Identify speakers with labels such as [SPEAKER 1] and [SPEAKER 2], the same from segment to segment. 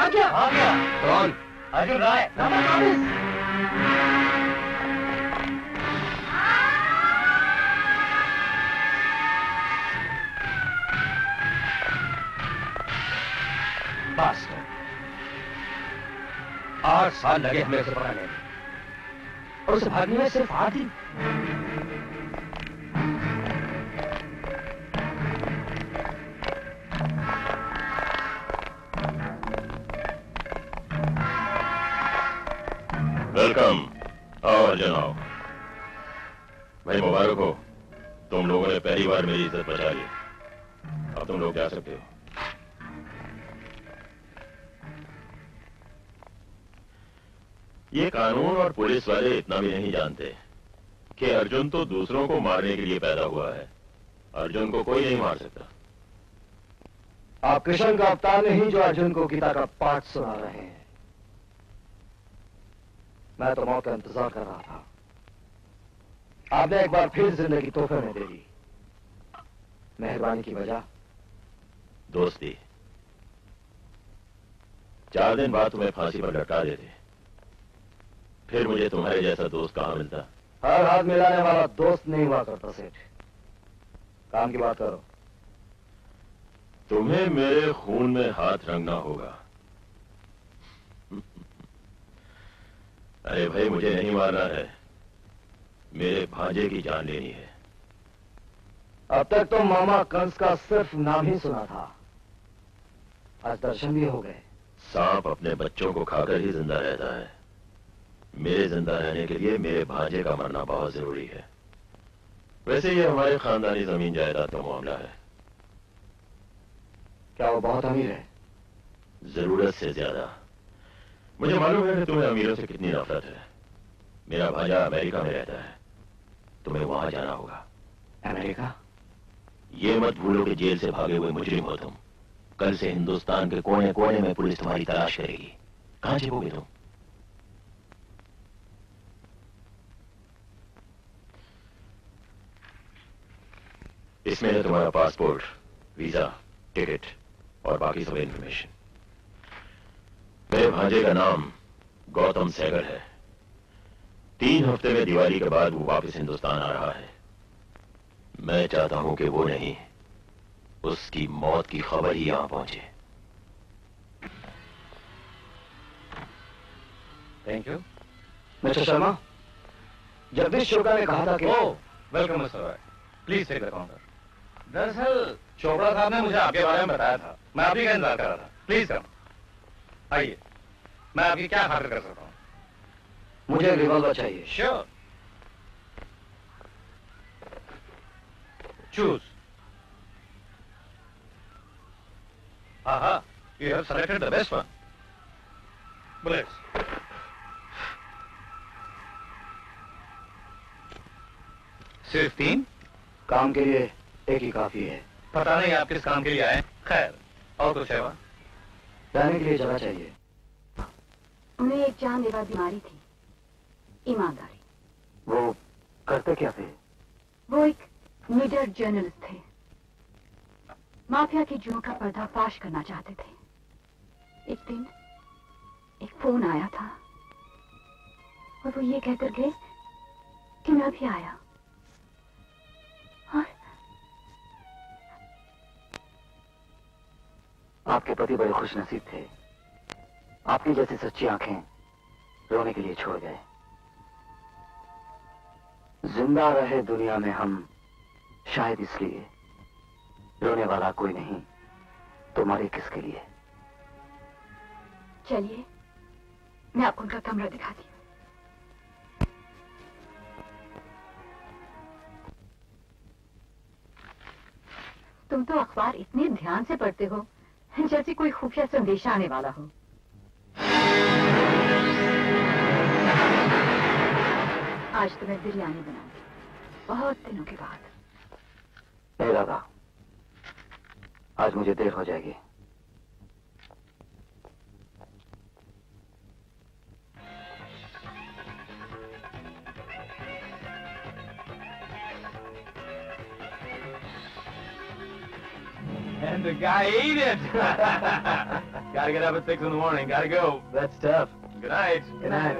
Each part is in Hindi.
[SPEAKER 1] भाग गया।
[SPEAKER 2] कौन?
[SPEAKER 1] अर्जुन राय, नंबर 24।
[SPEAKER 2] बास्टर, 8 साल लगे हमें उसे पकड़ने में, और उसे भागने में सिर्फ 8 दिन।
[SPEAKER 3] वेलकम। आओ अर्जुन आओ। भाई मुबारक हो, तुम लोगों ने पहली बार मेरी इज्जत बचा ली। अब तुम लोग जा सकते हो। ये कानून और पुलिस वाले इतना भी नहीं जानते कि अर्जुन तो दूसरों को मारने के लिए पैदा हुआ है। अर्जुन को कोई नहीं मार सकता।
[SPEAKER 2] आप कृष्ण का अवतार नहीं जो अर्जुन को गीता का पाठ सुना रहे हैं। मैं तो मौत का इंतजार कर रहा था। आपने एक बार फिर जिंदगी तोहफे में दे दी। मेहरबानी की वजह?
[SPEAKER 3] दोस्ती। 4 दिन बाद तुम्हें फांसी पर लटका देते, फिर मुझे तुम्हारे जैसा दोस्त कहां मिलता।
[SPEAKER 2] हर हाथ मिलाने वाला दोस्त नहीं हुआ करता सेठ। काम की बात करो।
[SPEAKER 3] तुम्हें मेरे खून में हाथ रंगना होगा। अरे भाई, मुझे नहीं मारना है, मेरे भांजे की जान लेनी है।
[SPEAKER 2] अब तक तो मामा कंस का सिर्फ नाम ही सुना था, आज दर्शन भी हो गए।
[SPEAKER 3] सांप अपने बच्चों को खाकर ही जिंदा रहता है। मेरे जिंदा रहने के लिए मेरे भांजे का मरना बहुत जरूरी है। वैसे ये हमारे खानदानी जमीन जायदाद का मामला है।
[SPEAKER 2] क्या वो बहुत अमीर है?
[SPEAKER 3] जरूरत से ज्यादा। मुझे मालूम है कि तुम्हें अमीरों से कितनी नफरत है। मेरा भांजा अमेरिका में रहता है, तुम्हें वहां जाना होगा।
[SPEAKER 2] अमेरिका?
[SPEAKER 3] ये मत भूलो कि जेल से भागे हुए मुजरिम हो तुम। कल से हिंदुस्तान के कोने कोने में पुलिस तुम्हारी तलाश करेगी। कहां छिपोगे तुम? इसमें है तुम्हारा पासपोर्ट, वीजा, टिकट और बाकी सब इंफॉर्मेशन। मेरे भांजे का नाम गौतम सहगल है। 3 हफ्ते में दिवाली के बाद वो वापस हिंदुस्तान आ रहा है। मैं चाहता हूं कि वो नहीं, उसकी मौत की खबर ही यहां पहुंचे।
[SPEAKER 2] Thank you. Mister Sharma, Jagdish Chopra ने कहा था कि
[SPEAKER 1] welcome mister Roy, please take the counter. दरअसल चोपड़ा साहब ने मुझे आपके बारे में बताया था, मैं आप ही का इंतजार कर रहा था। प्लीज कम, आइए, मैं आपकी क्या खातिर कर सकता हूँ?
[SPEAKER 2] मुझे रिवॉल्वर चाहिए।
[SPEAKER 1] Sure, choose. you have selected the best one. Bullets. सिर्फ 3?
[SPEAKER 2] काम के लिए एक ही काफी है।
[SPEAKER 1] पता नहीं आप किस काम के लिए आए। खैर, और कुछ सेवा?
[SPEAKER 2] रहने के लिए जगह चाहिए।
[SPEAKER 4] उन्हें एक जानलेवा बीमारी थी, ईमानदारी।
[SPEAKER 2] वो करते क्या थे?
[SPEAKER 4] वो एक निडर जर्नलिस्ट थे। माफिया के जुर्म का पर्दाफाश करना चाहते थे। एक दिन एक फोन आया था और वो ये कहकर गए कि मैं भी आया। और
[SPEAKER 2] आपके पति बड़े खुशनसीब थे। आपकी जैसी सच्ची आंखें रोने के लिए छोड़ गए। जिंदा रहे दुनिया में हम शायद इसलिए, रोने वाला कोई नहीं तो मरे किसके लिए।
[SPEAKER 4] चलिए, मैं आपको उनका कमरा दिखाती हूँ। तुम तो अखबार इतने ध्यान से पढ़ते हो जैसे कोई खुफिया संदेशा आने वाला हो। आज तो मैं बिरयानी बनाऊंगी, बहुत दिनों के बाद।
[SPEAKER 2] नहीं दादा, आज मुझे देर हो जाएगी।
[SPEAKER 1] And the guy ate it. Gotta get up at 6 in the morning. Gotta go.
[SPEAKER 2] That's tough.
[SPEAKER 1] Good night.
[SPEAKER 2] Good night.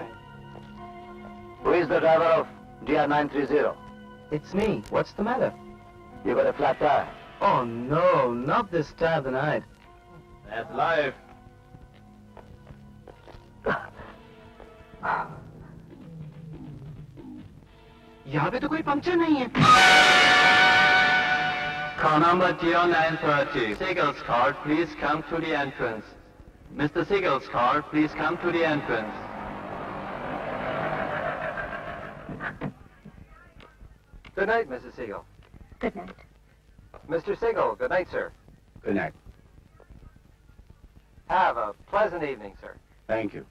[SPEAKER 5] Who is the driver of DR930?
[SPEAKER 2] It's me. What's the matter?
[SPEAKER 5] You got a flat tire.
[SPEAKER 2] Oh, no, not this time of the night.
[SPEAKER 1] That's life.
[SPEAKER 2] यहाँ पे तो कोई पंक्चर नहीं है।
[SPEAKER 6] Car number DR930. Seagull's car, please come to the entrance. Mr. Seagull's car, please come to the entrance.
[SPEAKER 5] Good night, Mrs. Siegel.
[SPEAKER 4] Good night.
[SPEAKER 5] Mr. Siegel, good night, sir.
[SPEAKER 1] Good night.
[SPEAKER 5] Have a pleasant evening, sir.
[SPEAKER 1] Thank you.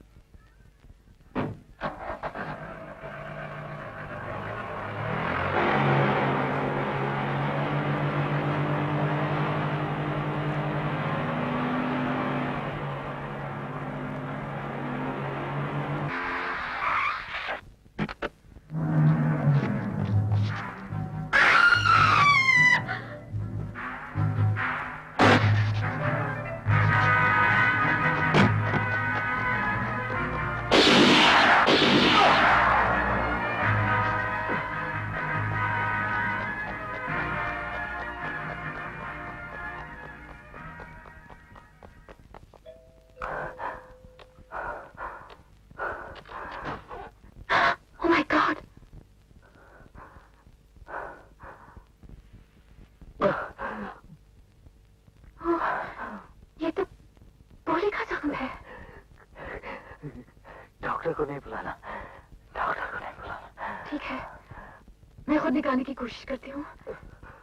[SPEAKER 4] Oh my God! ये तो गोली का जख्म है।
[SPEAKER 5] डॉक्टर को नहीं बुलाना। डॉक्टर को नहीं बुलाना।
[SPEAKER 4] ठीक है, मैं खुद निकालने की कोशिश करती हूँ,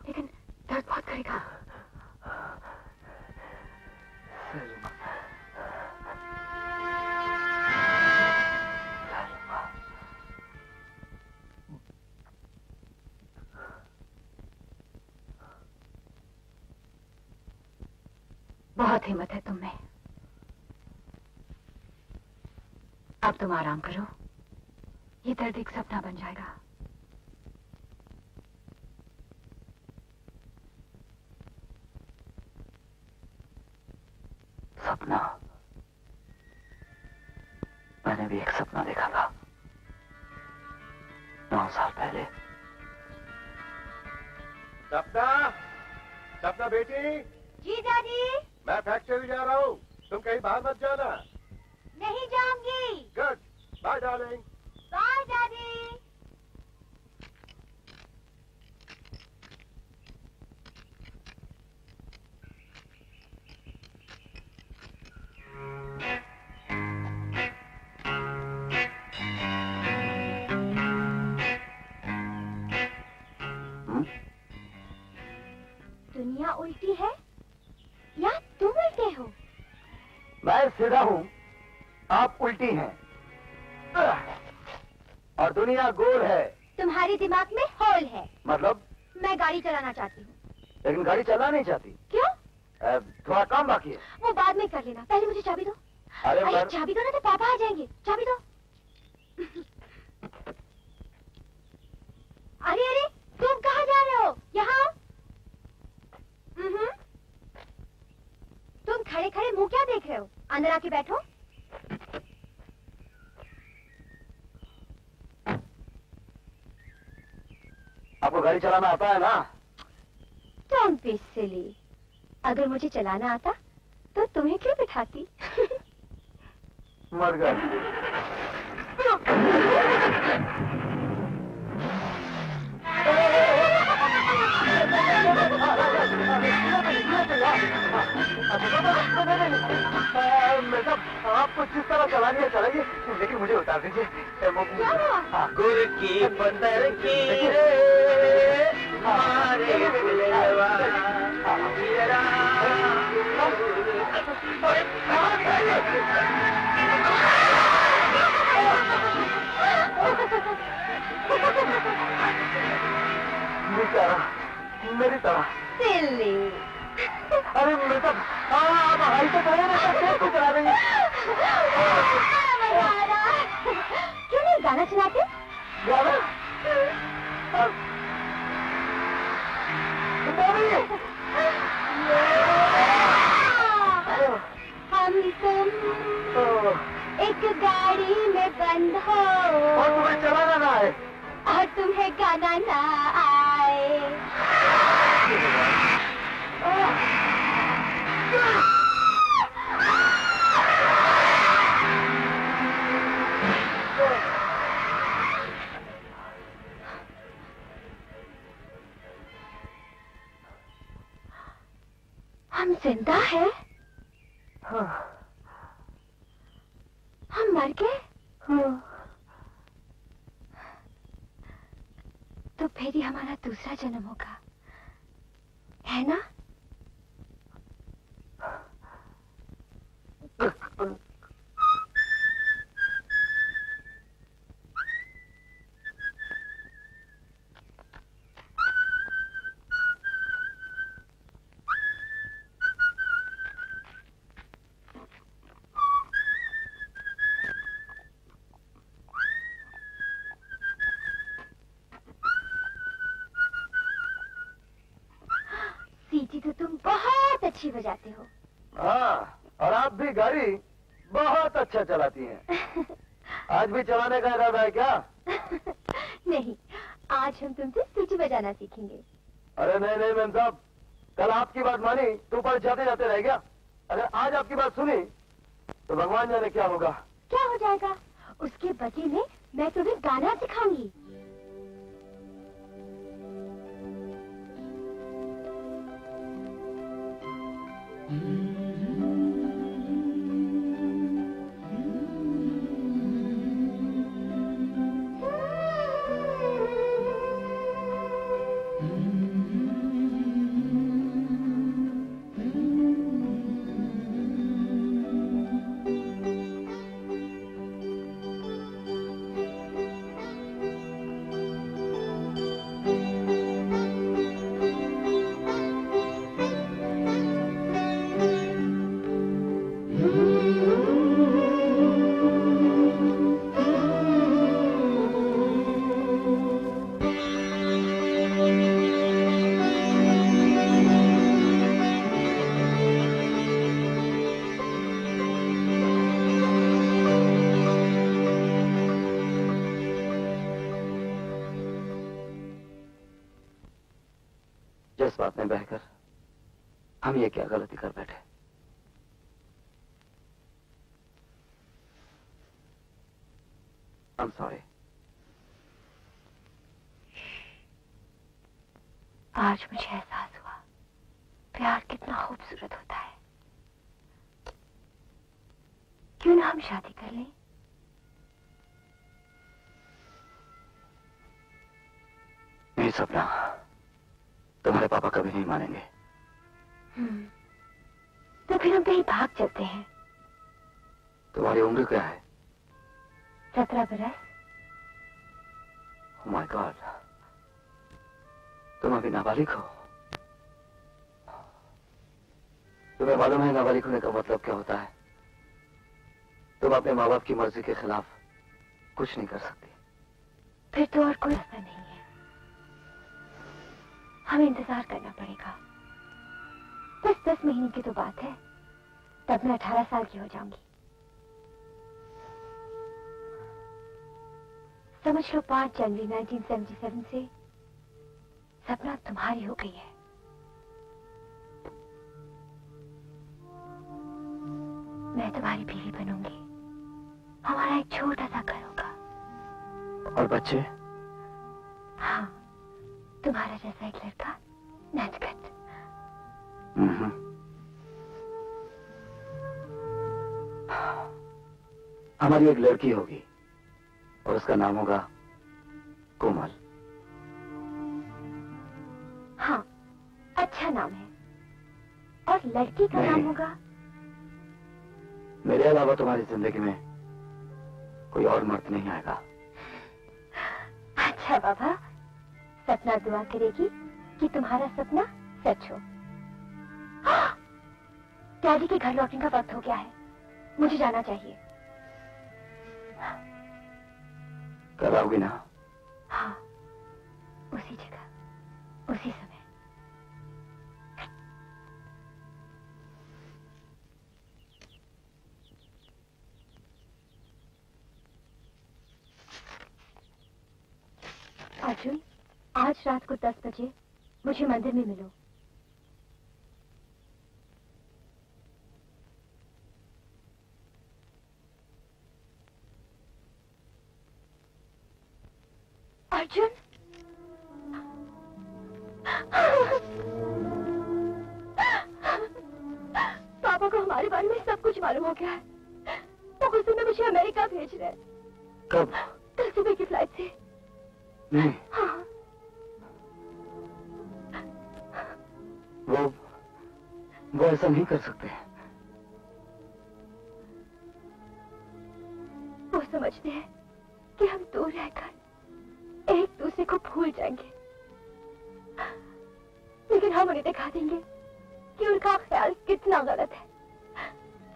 [SPEAKER 4] लेकिन दर्द बहुत करेगा। बहुत हिम्मत है तुम में। अब तुम आराम करो, ये दर्द एक सपना बन जाएगा।
[SPEAKER 5] सपना? मैंने भी एक सपना देखा था 9 साल पहले।
[SPEAKER 3] सपना, सपना बेटी,
[SPEAKER 7] जी दादी।
[SPEAKER 3] मैं फैक्ट्री जा रहा हूँ, तुम कहीं बाहर मत जाना।
[SPEAKER 7] नहीं जाऊंगी।
[SPEAKER 3] Good, bye darling.
[SPEAKER 7] बाय दादी। दुनिया उल्टी है या तुम उल्टे हो?
[SPEAKER 5] मैं सीधा हूँ, आप उल्टी हैं। और दुनिया गोल है।
[SPEAKER 7] तुम्हारे दिमाग में होल है।
[SPEAKER 5] मतलब?
[SPEAKER 7] मैं गाड़ी चलाना चाहती हूँ।
[SPEAKER 5] लेकिन गाड़ी चला नहीं चाहती।
[SPEAKER 7] क्यों?
[SPEAKER 5] थोड़ा काम बाकी है।
[SPEAKER 7] वो बाद में कर लेना, पहले मुझे चाबी दो।
[SPEAKER 5] अरे
[SPEAKER 7] चाबी दो ना, तो पापा आ जाएंगे। चाबी दो। अरे अरे, तुम कहाँ जा रहे हो? यहाँ। तुम खड़े खड़े मुंह क्या देख रहे हो? अंदर आके बैठो।
[SPEAKER 5] आपको गाड़ी चलाना आता है ना?
[SPEAKER 7] Don't be silly. अगर मुझे चलाना आता तो तुम्हें क्यों बिठाती?
[SPEAKER 5] मर गए। आपको जिस तरह चलानी है चलाइए, लेकिन मुझे उतार दीजिए।
[SPEAKER 6] गुर की बंदर की रे हमारे दिलवा तेरा।
[SPEAKER 5] मेरी तरह।
[SPEAKER 7] Silly.
[SPEAKER 5] अरे मेरे आप हाई तो करे ना, कैसे चला रही है?
[SPEAKER 7] क्यों नहीं गाना सुनाते?
[SPEAKER 5] गाना?
[SPEAKER 7] हम हम जिंदा हैं?
[SPEAKER 5] हाँ।
[SPEAKER 7] हम मर गए?
[SPEAKER 5] हाँ।
[SPEAKER 7] तो फिर ही हमारा दूसरा जन्म होगा, है ना? सीटी तो तुम बहुत अच्छी बजाते हो।
[SPEAKER 5] हाँ, और आप भी गाड़ी बहुत अच्छा चलाती हैं। आज भी चलाने का इरादा है क्या?
[SPEAKER 7] नहीं, आज हम तुमसे सीटी बजाना सीखेंगे।
[SPEAKER 5] अरे नहीं नहीं मैम साहब, कल आपकी बात मानी तो ऊपर जाते जाते रह गया। अगर आज आपकी बात सुनी तो भगवान जाने क्या होगा।
[SPEAKER 7] क्या हो जाएगा? उसके बदले में मैं तुम्हें गाना सिखाऊंगी।
[SPEAKER 2] जिस बात में बहकर हम ये क्या गलती कर बैठे। I'm sorry।
[SPEAKER 7] आज मुझे एहसास हुआ प्यार कितना खूबसूरत होता है। क्यों ना हम शादी कर लें?
[SPEAKER 2] नहीं सपना, तुम्हारे पापा कभी नहीं मानेंगे।
[SPEAKER 7] तो फिर हम कहीं भाग चलते हैं।
[SPEAKER 2] तुम्हारी उम्र क्या है?
[SPEAKER 7] 17 बरस।
[SPEAKER 2] Oh my God, तुम अभी नाबालिग हो। तुम्हें मालूम है नाबालिग होने का मतलब क्या होता है? तुम अपने माँ बाप की मर्जी के खिलाफ कुछ नहीं कर सकती।
[SPEAKER 7] फिर तो और कोई रास्ता नहीं है। हमें इंतजार करना पड़ेगा। बस 10 महीने की तो बात है, तब मैं 18 साल की हो जाऊंगी। समझ लो 5 जनवरी 1977 से सपना तुम्हारी हो गई है। मैं तुम्हारी बीवी बनूंगी। हमारा एक छोटा सा घर होगा।
[SPEAKER 2] और बच्चे?
[SPEAKER 7] हाँ, तुम्हारा जैसा एक लड़का, नटखट।
[SPEAKER 2] हमारी एक लड़की होगी और उसका नाम होगा कोमल।
[SPEAKER 7] हाँ, अच्छा नाम है। और लड़की का नाम होगा?
[SPEAKER 2] मेरे अलावा तुम्हारी जिंदगी में कोई और मर्द नहीं आएगा।
[SPEAKER 7] अच्छा बाबा, सपना दुआ करेगी कि तुम्हारा सपना सच हो। डैडी के घर लौटने का वक्त हो गया है, मुझे जाना चाहिए।
[SPEAKER 2] कल आओगी ना?
[SPEAKER 7] हाँ, उसी जगह, उसी समय। अर्जुन, आज रात को 10 बजे मुझे मंदिर में मिलो। अर्जुन, मालूम हो गया है, वो गुस्से में मुझे अमेरिका भेज रहे हैं।
[SPEAKER 2] कब?
[SPEAKER 7] कल सुबह की फ्लाइट से।
[SPEAKER 2] नहीं,
[SPEAKER 7] हाँ।
[SPEAKER 2] वो ऐसा नहीं कर सकते।
[SPEAKER 7] वो समझते हैं कि हम दूर रहकर एक दूसरे को भूल जाएंगे, लेकिन हम उन्हें दिखा देंगे कि उनका ख्याल कितना गलत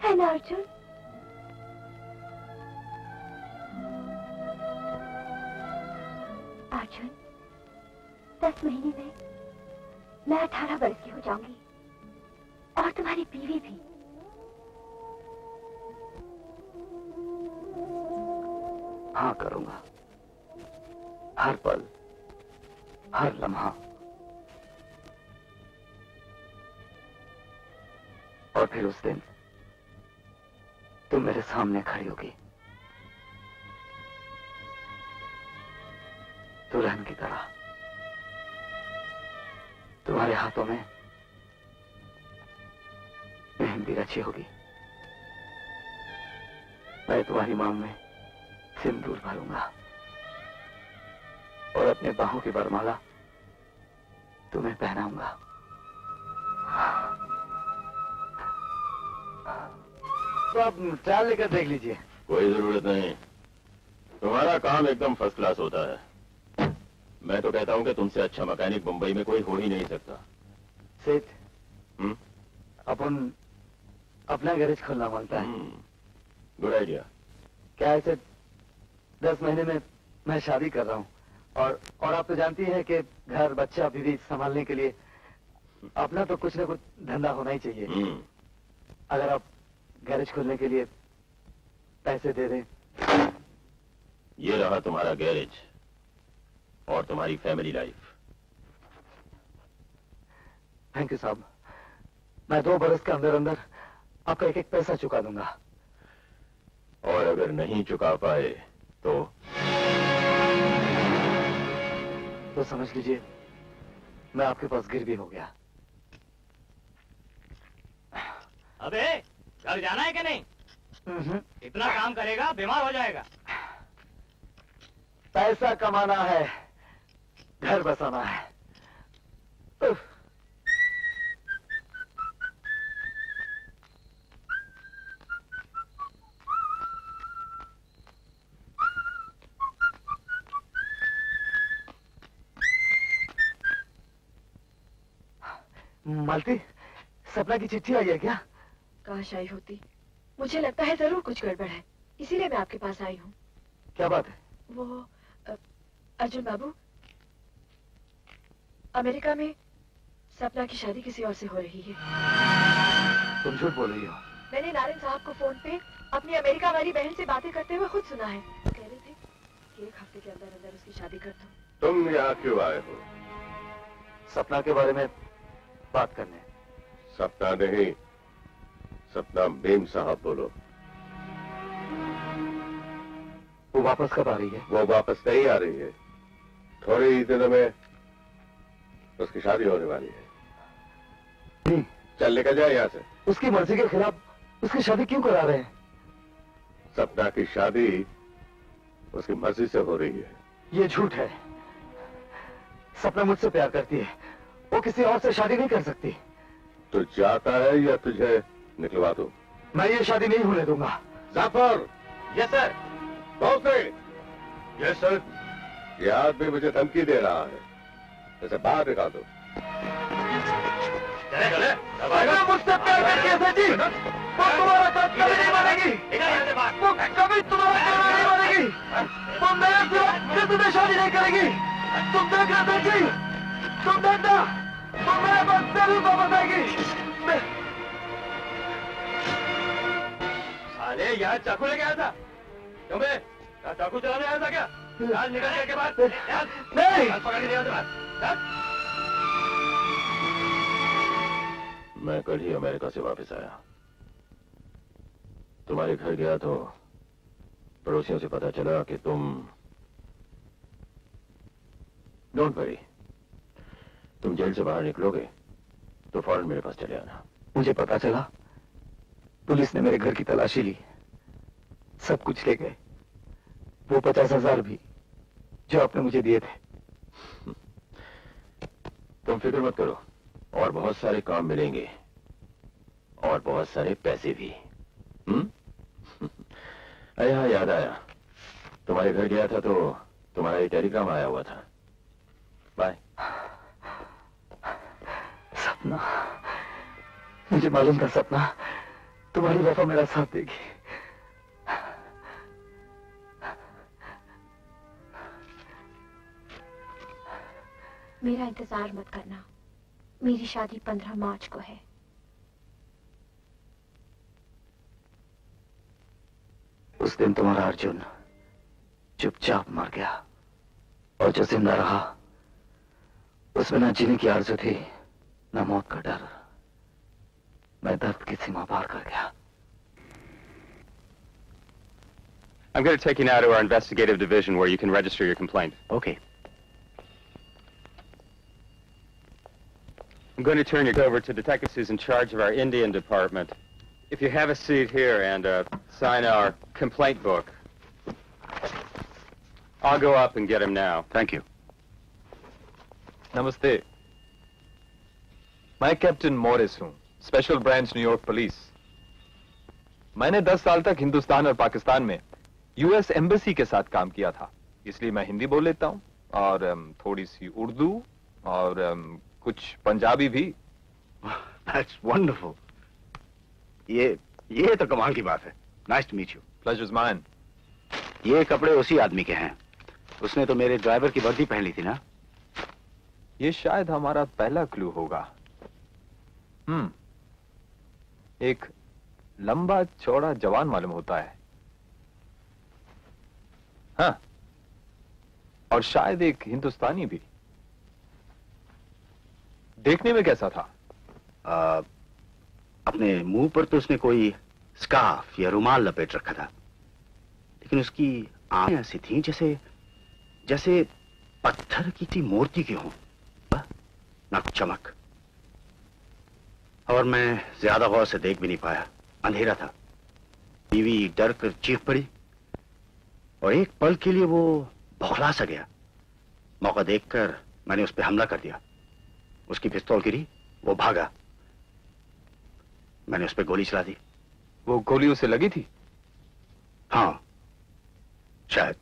[SPEAKER 7] है ना अर्जुन? अर्जुन, 10 महीने में मैं 18 वर्ष की हो जाऊंगी और तुम्हारी बीवी भी।
[SPEAKER 2] हाँ करूंगा, हर पल, हर लम्हा। और फिर उस दिन तुम मेरे सामने खड़ी होगी, दुल्हन की तरह। तुम्हारे हाथों में मेहंदी रची होगी, मैं तुम्हारी मांग में सिंदूर भरूंगा और अपने बाहों की वरमाला तुम्हें पहनाऊंगा। तो आप चाल लेकर देख लीजिए।
[SPEAKER 3] कोई जरूरत नहीं, तुम्हारा काम एकदम फर्स्ट क्लास होता है। मैं तो कहता हूं कि तुमसे अच्छा मैकेनिक मुंबई में कोई हो ही नहीं सकता।
[SPEAKER 2] सेठ, अपन अपना गैरेज खोलना मांगता है।
[SPEAKER 3] Good idea.
[SPEAKER 2] क्या है सेठ, 10 महीने में मैं शादी कर रहा हूँ और आप तो जानती हैं कि घर बच्चा बीवी संभालने के लिए अपना तो कुछ ना कुछ धंधा होना ही चाहिए। अगर आप गैरेज खोलने के लिए पैसे दे दें।
[SPEAKER 3] ये रहा तुम्हारा गैरेज और तुम्हारी फैमिली लाइफ।
[SPEAKER 2] थैंक यू साहब, मैं 2 बरस के अंदर अंदर आपका एक एक पैसा चुका दूंगा।
[SPEAKER 3] और अगर नहीं चुका पाए तो
[SPEAKER 2] समझ लीजिए मैं आपके पास गिरवी हो गया।
[SPEAKER 1] अबे घर जाना है कि नहीं? इतना काम करेगा बीमार हो जाएगा।
[SPEAKER 2] पैसा कमाना है, घर बसाना है। उफ। मालती, सपना की चिट्ठी आई है क्या?
[SPEAKER 8] काश आई होती। मुझे लगता है जरूर कुछ गड़बड़ है, इसीलिए मैं आपके पास आई हूँ।
[SPEAKER 2] क्या बात है?
[SPEAKER 8] वो अर्जुन बाबू, अमेरिका में सपना की शादी किसी और से हो रही है।
[SPEAKER 2] तुम झूठ बोल रही हो।
[SPEAKER 8] मैंने नारायण साहब को फोन पे अपनी अमेरिका वाली बहन से बातें करते हुए खुद सुना है। वो कह रहे थे कि 1 हफ्ते के अंदर अंदर उसकी शादी कर दो।
[SPEAKER 3] तुम यहाँ क्यों आए हो?
[SPEAKER 2] सपना के बारे में बात करने।
[SPEAKER 3] सपना नहीं, सपना मेम साहब बोलो।
[SPEAKER 2] वो वापस कब आ रही है?
[SPEAKER 3] वो वापस नहीं आ रही है, थोड़े ही दिनों में उसकी शादी होने वाली है।
[SPEAKER 2] नहीं,
[SPEAKER 3] चल निकल जाए यहाँ से।
[SPEAKER 2] उसकी मर्जी के खिलाफ उसकी शादी क्यों करा रहे हैं?
[SPEAKER 3] सपना की शादी उसकी मर्जी से हो रही है।
[SPEAKER 2] ये झूठ है। सपना मुझसे प्यार करती है, वो किसी और से शादी नहीं कर सकती।
[SPEAKER 3] तू जाता है या तुझे निकलवा दूं?
[SPEAKER 2] मैं ये शादी नहीं होने दूंगा।
[SPEAKER 3] जाफर!
[SPEAKER 1] Yes sir.
[SPEAKER 3] बहुत सही। Yes sir. ये आदमी मुझे धमकी दे रहा है, इसे बाहर निकाल दो।
[SPEAKER 1] चले चले।
[SPEAKER 2] अगर मुझसे प्यार करती है जी, तो तुम्हारा साथ कभी नहीं मानेगी। वो कभी तुम्हारा कहना नहीं मानेगी। वो मेरे सिवा किसी से शादी नहीं करेगी। तुम देख रहे थे जी, तुम देखना, वो मेरे पास जरूर वापस आएगी।
[SPEAKER 1] साले यहाँ चाकू लेके आया था क्यों बे? चाकू चलाने आया था क्या? आज निकलने के बाद
[SPEAKER 2] नहीं,
[SPEAKER 1] पकड़ के दिया तुम्हारा।
[SPEAKER 3] मैं कल ही अमेरिका से वापस आया, तुम्हारे घर गया तो पड़ोसियों से पता चला कि तुम, डोंट वरी, तुम जेल से बाहर निकलोगे तो फौरन मेरे पास चले आना।
[SPEAKER 2] मुझे पता चला पुलिस ने मेरे घर की तलाशी ली, सब कुछ ले गए, वो 50,000 भी जो आपने मुझे दिए थे।
[SPEAKER 3] तुम फिक्र मत करो, और बहुत सारे काम मिलेंगे और बहुत सारे पैसे भी। अरे हाँ, याद आया, तुम्हारे घर गया था तो तुम्हारा ये टेलीग्राम आया हुआ था। बाय।
[SPEAKER 2] सपना, मुझे मालूम था सपना तुम्हारी वफा मेरा साथ देगी।
[SPEAKER 7] मेरा इंतजार मत करना, मेरी शादी 15 मार्च को है।
[SPEAKER 2] उस दिन तुम्हारा अर्जुन चुपचाप मर गया, और जो जिंदा रहा उसमें न जीने की आरज़ू थी न मौत का डर। मैं दर्द की सीमा पार कर गया।
[SPEAKER 9] I'm going to take you now to our investigative division where you can register your complaint.
[SPEAKER 2] Okay.
[SPEAKER 9] I'm going to turn you over to detectives who's in charge of our Indian department. If you have a seat here and sign our complaint book. I'll go up and get him now.
[SPEAKER 1] Thank you.
[SPEAKER 10] नमस्ते, मैं कैप्टन मॉरिस हूं, स्पेशल ब्रांच न्यूयॉर्क पुलिस। मैंने 10 साल तक हिंदुस्तान और पाकिस्तान में यूएस एम्बेसी के साथ काम किया था, इसलिए मैं हिंदी बोल लेता हूं और थोड़ी सी उर्दू और कुछ पंजाबी भी।
[SPEAKER 1] That's wonderful. ये तो कमाल की बात है। Nice to meet you.
[SPEAKER 10] Pleasure's mine.
[SPEAKER 1] ये कपड़े उसी आदमी के हैं, उसने तो मेरे ड्राइवर की वर्दी पहन ली थी ना।
[SPEAKER 10] ये शायद हमारा पहला क्लू होगा। एक लंबा चौड़ा जवान मालूम होता है, हाँ, और शायद एक हिंदुस्तानी भी। देखने में कैसा था?
[SPEAKER 1] अपने मुंह पर तो उसने कोई स्कार्फ या रुमाल लपेट रखा था, लेकिन उसकी आंखें ऐसी थीं जैसे पत्थर की सी मूर्ति की हों, ना कुछ चमक। और मैं ज्यादा गौर से देख भी नहीं पाया, अंधेरा था। बीवी डर कर चीख पड़ी और एक पल के लिए वो बौखला सा गया। मौका देखकर मैंने उस पर हमला कर दिया। उसकी पिस्तौल गिरी, वो भागा, मैंने उस पर गोली चला दी।
[SPEAKER 10] वो गोली उसे लगी थी?
[SPEAKER 1] हाँ, शायद।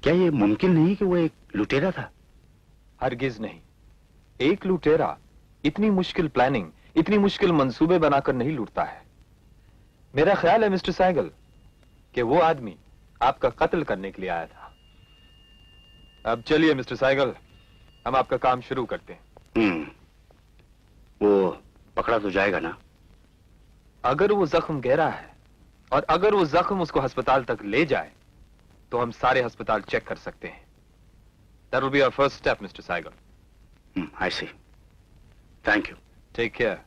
[SPEAKER 1] क्या ये मुमकिन नहीं कि वो एक लुटेरा था?
[SPEAKER 10] हरगिज नहीं। एक लुटेरा इतनी मुश्किल प्लानिंग, इतनी मुश्किल मंसूबे बनाकर नहीं लूटता है। मेरा ख्याल है मिस्टर साइगल कि वो आदमी आपका कत्ल करने के लिए आया था। अब चलिए मिस्टर साइगल, हम आपका काम शुरू करते हैं।
[SPEAKER 1] वो पकड़ा तो जाएगा ना?
[SPEAKER 10] अगर वो जख्म गहरा है और अगर वो जख्म उसको अस्पताल तक ले जाए तो हम सारे अस्पताल चेक कर सकते हैं। That will be our first step, Mr. Saigal.
[SPEAKER 1] I see. Thank you.
[SPEAKER 10] Take care.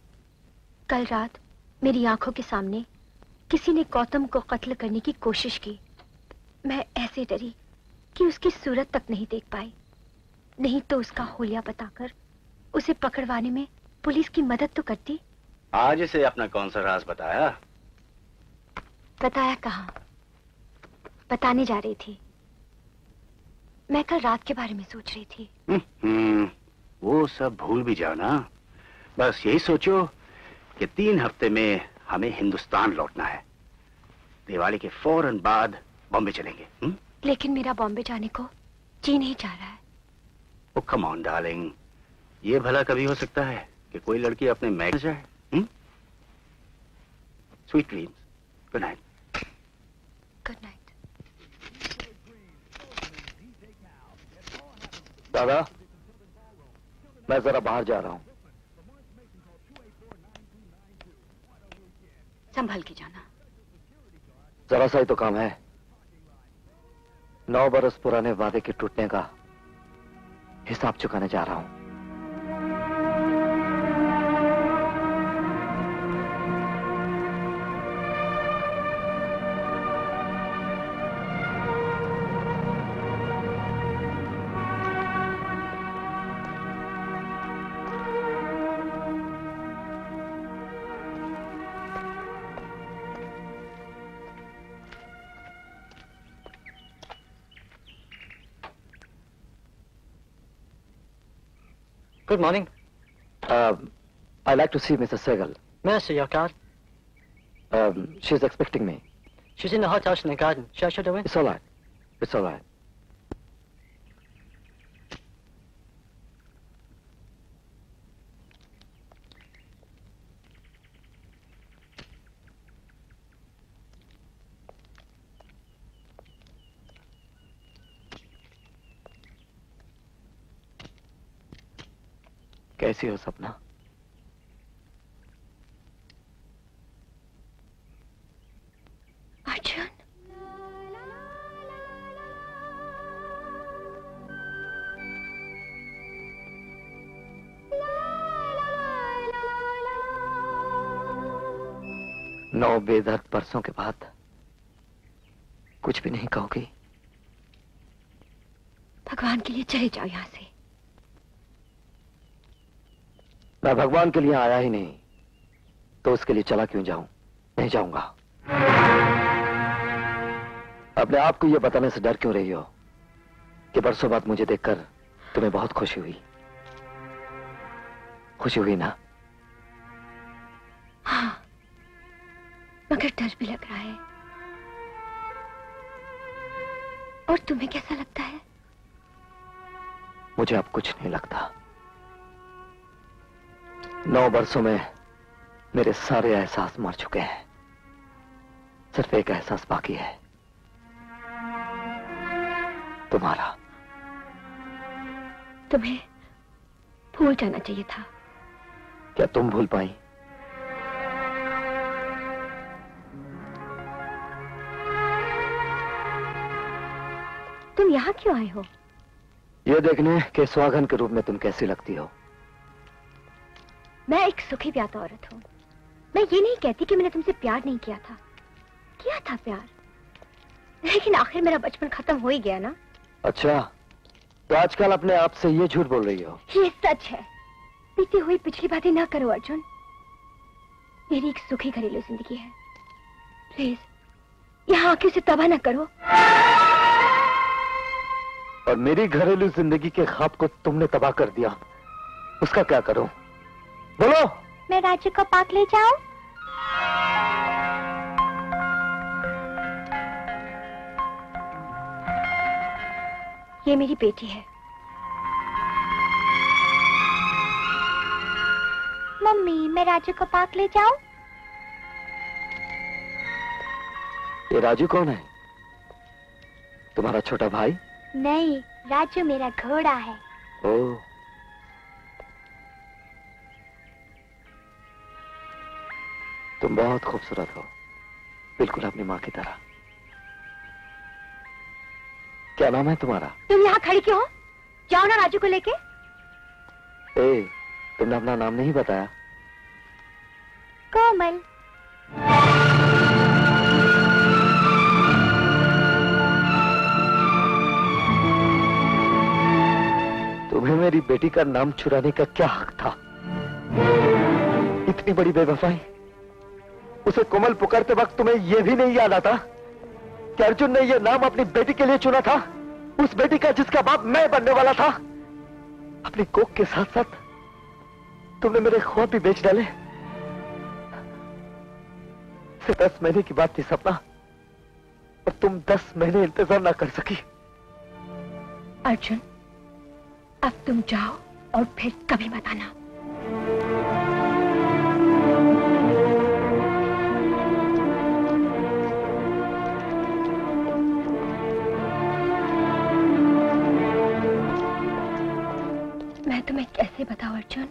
[SPEAKER 7] कल रात मेरी आंखों के सामने किसी ने गौतम को कत्ल करने की कोशिश की। मैं ऐसे डरी कि उसकी सूरत तक नहीं देख पाई, नहीं तो उसका हुलिया बताकर उसे पकड़वाने में पुलिस की मदद तो करती।
[SPEAKER 1] आज इसे अपना कौन सा राज बताया?
[SPEAKER 7] बताया कहाँ, बताने जा रही थी। मैं कल रात के बारे में सोच रही थी।
[SPEAKER 1] वो सब भूल भी जाओ ना। बस यही सोचो कि 3 हफ्ते में हमें हिंदुस्तान लौटना है। दिवाली के फौरन बाद बॉम्बे चलेंगे।
[SPEAKER 7] लेकिन मेरा बॉम्बे जाने को जी नहीं चाह रहा है।
[SPEAKER 1] ओ कम ऑन डार्लिंग, ये भला कभी हो सकता है कि कोई लड़की अपने मैच जाए? Sweet dreams, good night.
[SPEAKER 7] Good night.
[SPEAKER 2] दादा, मैं जरा बाहर जा रहा हूं।
[SPEAKER 4] संभल के जाना।
[SPEAKER 2] जरा सा ही तो काम है। 9 बरस पुराने वादे के टूटने का हिसाब चुकाने जा रहा हूं। Good morning. I'd like to see Mrs. Sehgal.
[SPEAKER 11] May I see your card?
[SPEAKER 2] She's expecting me.
[SPEAKER 11] She's in the hothouse in the garden. Shall I show her in?
[SPEAKER 2] It's all right. It's all right. कैसी हो सपना?
[SPEAKER 7] अर्जुन,
[SPEAKER 2] नौ बेदर्द बरसों के बाद कुछ भी नहीं कहोगी?
[SPEAKER 7] भगवान के लिए चले जाओ यहाँ से।
[SPEAKER 2] मैं भगवान के लिए आया ही नहीं, तो उसके लिए चला क्यों जाऊं? नहीं जाऊंगा। अपने आप को यह बताने से डर क्यों रही हो कि बरसों बाद मुझे देखकर तुम्हें बहुत खुशी हुई? खुशी हुई ना?
[SPEAKER 7] हाँ, मगर डर भी लग रहा है। और तुम्हें कैसा लगता है?
[SPEAKER 2] मुझे अब कुछ नहीं लगता। 9 बरसों में मेरे सारे एहसास मर चुके हैं। सिर्फ एक एहसास बाकी है, तुम्हारा।
[SPEAKER 7] तुम्हें भूल जाना चाहिए था।
[SPEAKER 2] क्या तुम भूल पाई?
[SPEAKER 7] तुम यहाँ क्यों आए हो?
[SPEAKER 2] ये देखने के सुहागन के रूप में तुम कैसी लगती हो।
[SPEAKER 7] मैं एक सुखी व्याता औरत हूँ। मैं ये नहीं कहती कि मैंने तुमसे प्यार नहीं किया था। किया था प्यार, लेकिन आखिर मेरा बचपन खत्म हो ही गया ना।
[SPEAKER 2] अच्छा, तो आजकल अपने आप से ये झूठ बोल रही हो?
[SPEAKER 7] ये सच है। बीती हुई पिछली बातें ना करो अर्जुन। मेरी एक सुखी घरेलू जिंदगी है। प्लीज यहाँ आके उसे तबाह ना करो।
[SPEAKER 2] और मेरी घरेलू जिंदगी के ख्वाब को तुमने तबाह कर दिया, उसका क्या करूं? बोलो।
[SPEAKER 7] मैं राजू को पार्क ले जाऊं? ये मेरी बेटी है। मम्मी, मैं राजू को पार्क ले जाऊं?
[SPEAKER 2] ये राजू कौन है? तुम्हारा छोटा भाई?
[SPEAKER 7] नहीं, राजू मेरा घोड़ा है।
[SPEAKER 2] ओह, तुम बहुत खूबसूरत हो, बिल्कुल अपनी माँ की तरह। क्या नाम है तुम्हारा?
[SPEAKER 7] तुम यहाँ खड़ी क्यों हो? जाओ ना राजू को लेके।
[SPEAKER 2] तुमने अपना नाम नहीं बताया।
[SPEAKER 7] कोमल।
[SPEAKER 2] तुम्हें मेरी बेटी का नाम चुराने का क्या हक था? इतनी बड़ी बेवफाई। उसे कोमल पुकारते वक्त तुम्हें यह भी नहीं याद आता कि अर्जुन ने यह नाम अपनी बेटी के लिए चुना था? उस बेटी का जिसका बाप मैं बनने वाला था। अपनी कोख के साथ साथ तुमने मेरे ख्वाब भी बेच डाले। 10 महीने की बात थी सपना, और तुम 10 महीने इंतजार ना कर सकी।
[SPEAKER 7] अर्जुन, अब तुम जाओ और फिर कभी मत आना। मैं तुम्हें कैसे बताऊं अर्जुन,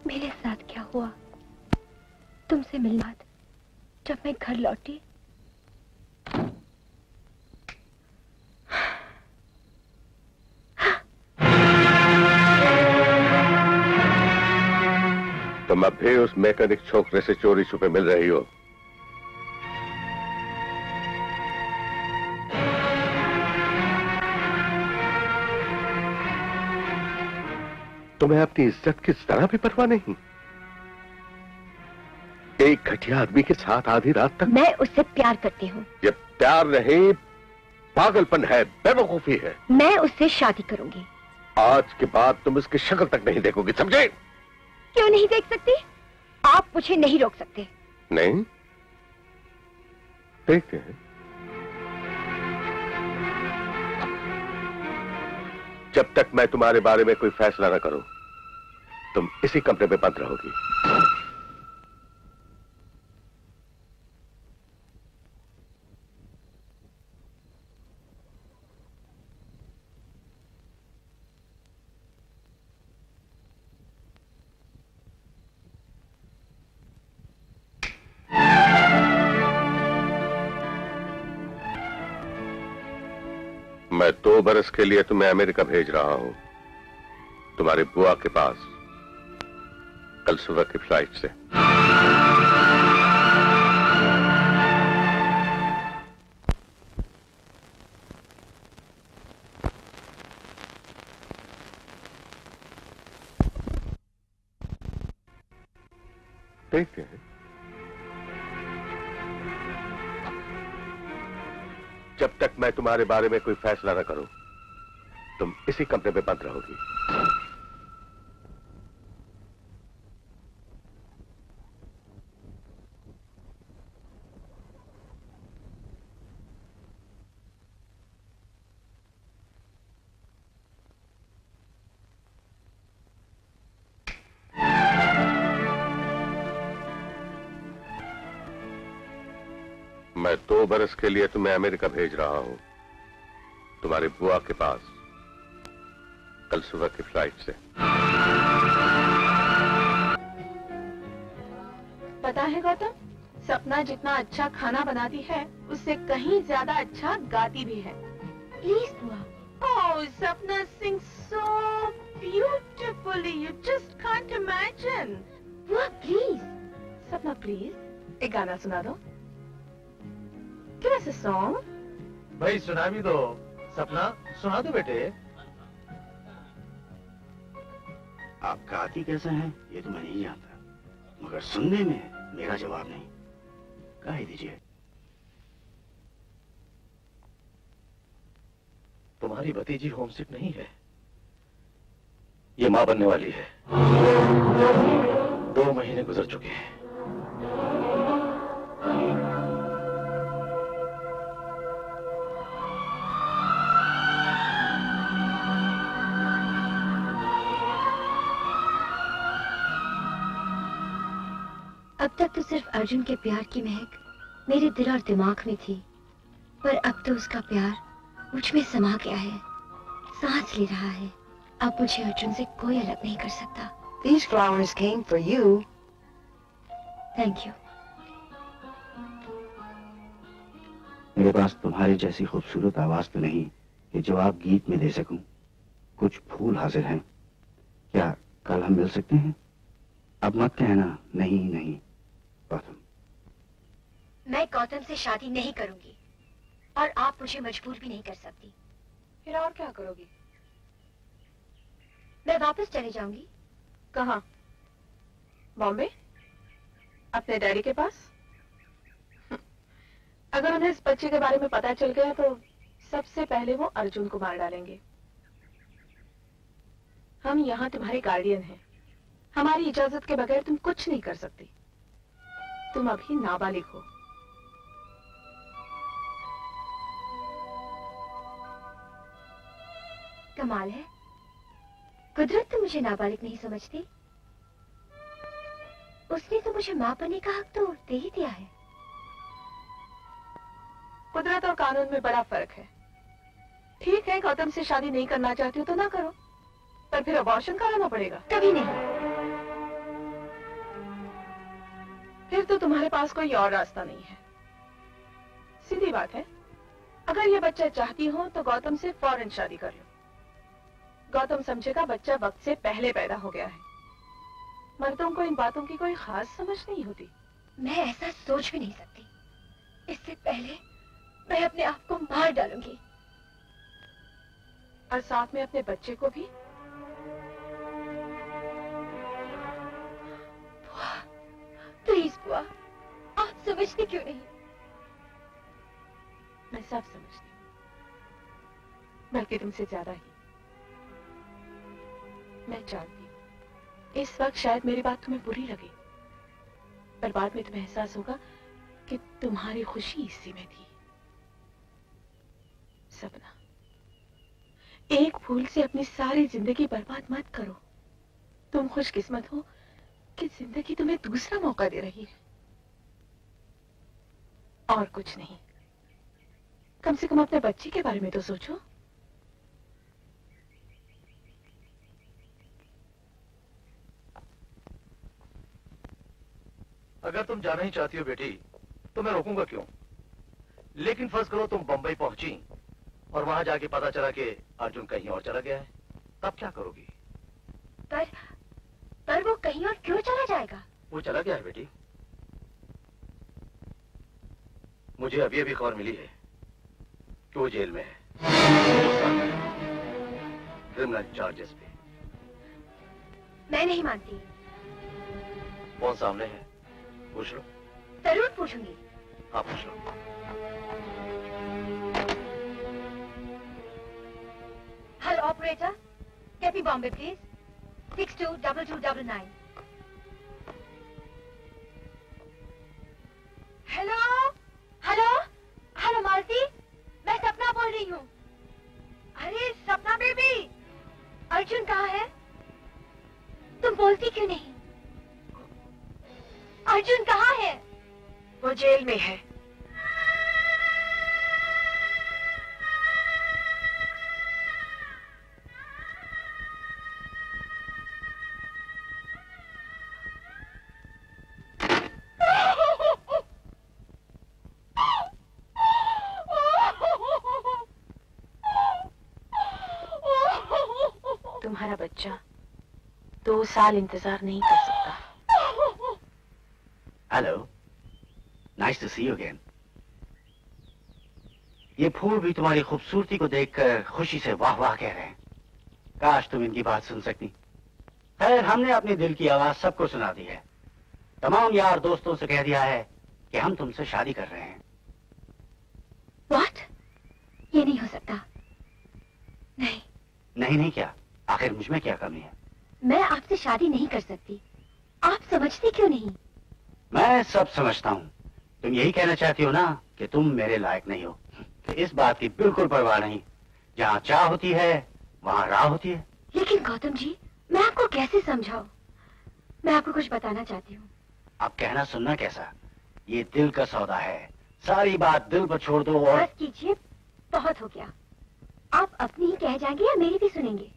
[SPEAKER 7] मेरे साथ क्या हुआ। तुमसे मिलने बाद जब मैं घर लौटी,
[SPEAKER 3] तुम अब भी उस मैकेनिक छोकरे से चोरी छुपे मिल रही हो। तुम्हें अपनी इज्जत की जरा भी परवाह नहीं? एक घटिया आदमी के साथ आधी रात तक?
[SPEAKER 7] मैं उससे प्यार करती हूँ।
[SPEAKER 3] ये प्यार नहीं, पागलपन है, बेवकूफी है।
[SPEAKER 7] मैं उससे शादी करूंगी।
[SPEAKER 12] आज के बाद तुम इसकी शक्ल तक नहीं देखोगी, समझे?
[SPEAKER 7] क्यों नहीं देख सकती? आप मुझे नहीं रोक सकते।
[SPEAKER 12] नहीं? देखते हैं। जब तक मैं तुम्हारे बारे में कोई फैसला न करूं, तुम इसी कमरे में बंद रहोगी। मैं 2 बरस के लिए तुम्हें अमेरिका भेज रहा हूं, तुम्हारी बुआ के पास, कल सुबह की फ्लाइट से। देखते हैं। जब तक मैं तुम्हारे बारे में कोई फैसला न करूं, तुम इसी कमरे में बंद रहोगी। मैं 2 बरस के लिए तुम्हें अमेरिका भेज रहा हूं, तुम्हारी बुआ के पास, कल सुबह की फ्लाइट से।
[SPEAKER 8] पता है गौतम, सपना जितना अच्छा खाना बनाती है, उससे कहीं ज्यादा अच्छा गाती भी है। प्लीज बुआ। Oh, Sapna sings so beautifully. You just can't imagine. बुआ प्लीज। सपना प्लीज एक गाना सुना दो। Give us a song.
[SPEAKER 5] भाई सुना भी दो। सपना सुना दो बेटे।
[SPEAKER 1] आप गाती कैसे हैं ये तो मैं नहीं जानता, मगर सुनने में मेरा जवाब नहीं। गा ही दीजिए।
[SPEAKER 3] तुम्हारी भतीजी होमसिक नहीं है, ये मां बनने वाली है। 2 महीने गुजर चुके हैं।
[SPEAKER 7] अब तक तो सिर्फ अर्जुन के प्यार की महक मेरे दिल और दिमाग में थी, पर अब तो उसका प्यार मुझ में समा गया है, सांस ले रहा है। अब मुझे अर्जुन से कोई अलग नहीं कर सकता।
[SPEAKER 13] These flowers came for you.
[SPEAKER 7] Thank you.
[SPEAKER 1] मेरे पास तुम्हारी जैसी खूबसूरत आवाज तो नहीं कि जवाब गीत में दे सकूं। कुछ फूल हाजिर हैं, क्या कल हम मिल सकते हैं? अब मत कहना नहीं नहीं। गौतम,
[SPEAKER 7] मैं गौतम से शादी नहीं करूंगी और आप मुझे मजबूर भी नहीं कर सकती।
[SPEAKER 8] फिर और क्या करोगी?
[SPEAKER 7] मैं वापस चले जाऊंगी।
[SPEAKER 8] कहाँ? बॉम्बे? अपने डैडी के पास? अगर उन्हें इस बच्चे के बारे में पता चल गया तो सबसे पहले वो अर्जुन को मार डालेंगे। हम यहाँ तुम्हारे गार्डियन हैं, हमारी इजाजत के बगैर तुम कुछ नहीं कर सकती। तुम अभी नाबालिग हो।
[SPEAKER 7] कमाल है, कुदरत तो मुझे नाबालिग नहीं समझती। उसने तो मुझे मां बनने का हक तो दे ही दिया है।
[SPEAKER 8] कुदरत और कानून में बड़ा फर्क है। ठीक है, गौतम से शादी नहीं करना चाहती हो तो ना करो, पर फिर अबॉर्शन कराना पड़ेगा।
[SPEAKER 7] कभी नहीं।
[SPEAKER 8] फिर तो तुम्हारे पास कोई और रास्ता नहीं है। सीधी बात है, अगर ये बच्चा चाहती हो तो गौतम से फौरन शादी कर लो। गौतम समझेगा बच्चा वक्त से पहले पैदा हो गया है। मर्दों को इन बातों की कोई खास समझ नहीं होती।
[SPEAKER 7] मैं ऐसा सोच भी नहीं सकती। इससे पहले मैं अपने आप को मार डालूंगी,
[SPEAKER 8] और साथ में अपने बच्चे को भी।
[SPEAKER 7] प्लीज बुआ, आप समझती क्यों नहीं?
[SPEAKER 8] मैं सब समझती हूँ, बल्कि तुमसे ज्यादा ही। मैं जानती हूँ इस वक्त शायद मेरी बात तुम्हें बुरी लगे, पर बाद में तुम्हें एहसास होगा कि तुम्हारी खुशी इसी में थी। सपना, एक फूल से अपनी सारी जिंदगी बर्बाद मत करो। तुम खुशकिस्मत हो कि जिंदगी तुम्हें दूसरा मौका दे रही है, और कुछ नहीं। कम से कम अपने बच्चे के बारे में तो सोचो।
[SPEAKER 2] अगर तुम जाना ही चाहती हो बेटी तो मैं रोकूंगा क्यों? लेकिन फर्ज करो तुम बंबई पहुंची और वहां जाके पता चला कि अर्जुन कहीं और चला गया है, तब क्या करोगी?
[SPEAKER 7] पर वो कहीं और क्यों चला जाएगा?
[SPEAKER 2] वो चला गया है बेटी। मुझे अभी अभी खबर मिली है कि वो जेल में है, क्रिमिनल चार्जेस पे।
[SPEAKER 7] मैं नहीं मानती।
[SPEAKER 2] कौन सामने है? पूछ लो।
[SPEAKER 7] जरूर पूछूंगी।
[SPEAKER 2] हाँ पूछ लो।
[SPEAKER 7] हेलो ऑपरेटर, कैपी Bombay please, 622299। Hello hello hello Malti, मैं सपना बोल रही हूँ। अरे सपना बेबी, अर्जुन कहाँ है? तुम बोलती क्यों नहीं? अर्जुन कहाँ है?
[SPEAKER 13] वो जेल में है।
[SPEAKER 8] तुम्हारा बच्चा 2 साल इंतजार नहीं कर सकता।
[SPEAKER 1] Hello, nice to see you again. ये फूल भी तुम्हारी खूबसूरती को देखकर खुशी से वाह वाह कह रहे हैं। काश तुम इनकी बात सुन सकती। खैर, हमने अपने दिल की आवाज सबको सुना दी है। तमाम यार दोस्तों से कह दिया है कि हम तुमसे शादी कर रहे हैं।
[SPEAKER 7] What? ये नहीं हो सकता। नहीं
[SPEAKER 1] नहीं क्या? आखिर मुझमें क्या कमी है?
[SPEAKER 7] मैं आपसे शादी नहीं कर सकती। आप समझते क्यों नहीं?
[SPEAKER 1] मैं सब समझता हूँ। तुम यही कहना चाहती हो ना कि तुम मेरे लायक नहीं हो। इस बात की बिल्कुल परवाह नहीं। जहाँ चाह होती है वहाँ राह होती है।
[SPEAKER 7] लेकिन गौतम जी, मैं आपको कैसे समझाऊं? मैं आपको कुछ बताना चाहती हूँ।
[SPEAKER 1] अब कहना सुनना कैसा? ये दिल का सौदा है। सारी बात दिल पर छोड़ दो और
[SPEAKER 7] बस कीजिए, बहुत हो गया। आप अपनी ही कह जाएंगे या मेरी भी सुनेंगे?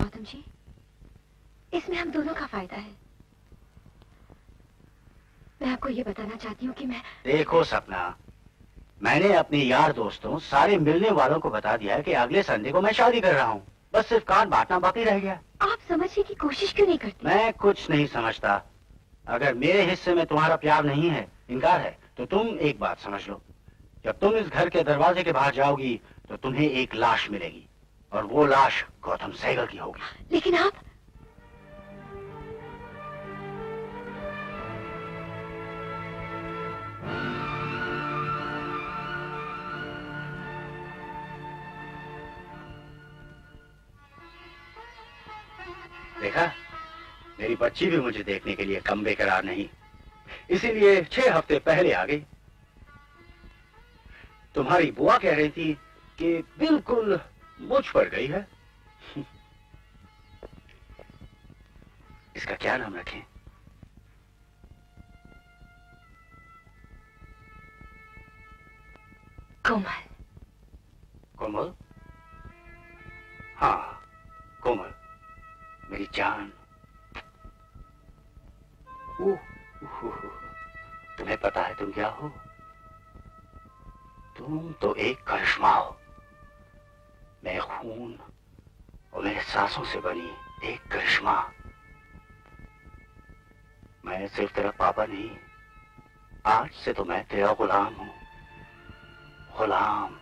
[SPEAKER 7] गौतम जी, इसमें हम दोनों का फायदा है। मैं आपको ये बताना चाहती हूँ कि मैं...
[SPEAKER 1] देखो सपना, मैंने अपने यार दोस्तों सारे मिलने वालों को बता दिया है कि अगले संडे को मैं शादी कर रहा हूँ। बस सिर्फ कार्ड बांटना बाकी रह गया।
[SPEAKER 7] आप समझने की कोशिश क्यों नहीं करते?
[SPEAKER 1] मैं कुछ नहीं समझता। अगर मेरे हिस्से में तुम्हारा प्यार नहीं है, इनकार है, तो तुम एक बात समझ लो। जब तुम इस घर के दरवाजे के बाहर जाओगी तो तुम्हें एक लाश मिलेगी, और वो लाश गौतम सहगल की होगी।
[SPEAKER 7] लेकिन आप...
[SPEAKER 1] देखा, मेरी बच्ची भी मुझे देखने के लिए कम बेकरार नहीं, इसीलिए 6 हफ्ते पहले आ गई। तुम्हारी बुआ कह रही थी कि बिल्कुल मुझ पर गई है। इसका क्या नाम रखें?
[SPEAKER 7] कोमल।
[SPEAKER 1] कोमल? हाँ, कोमल, मेरी जान। तुम्हें पता है तुम क्या हो? तुम तो एक करिश्मा हो। मैं खून और मेरे सांसों से बनी एक करिश्मा। मैं सिर्फ तेरा पापा नहीं, आज से तो मैं तेरा गुलाम हूं। गुलाम।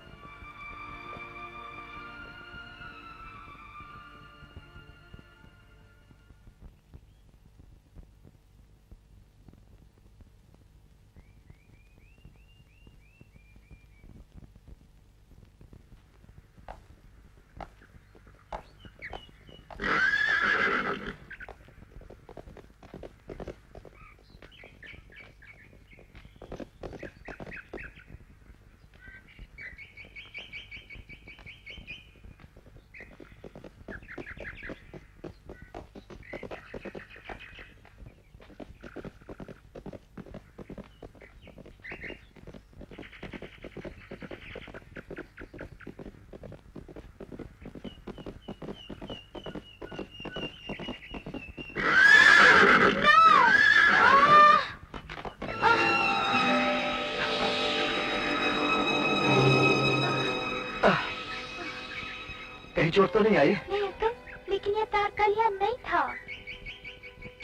[SPEAKER 2] नहीं आई?
[SPEAKER 14] नहीं अंकल, लेकिन ये तार कल यहाँ नहीं था।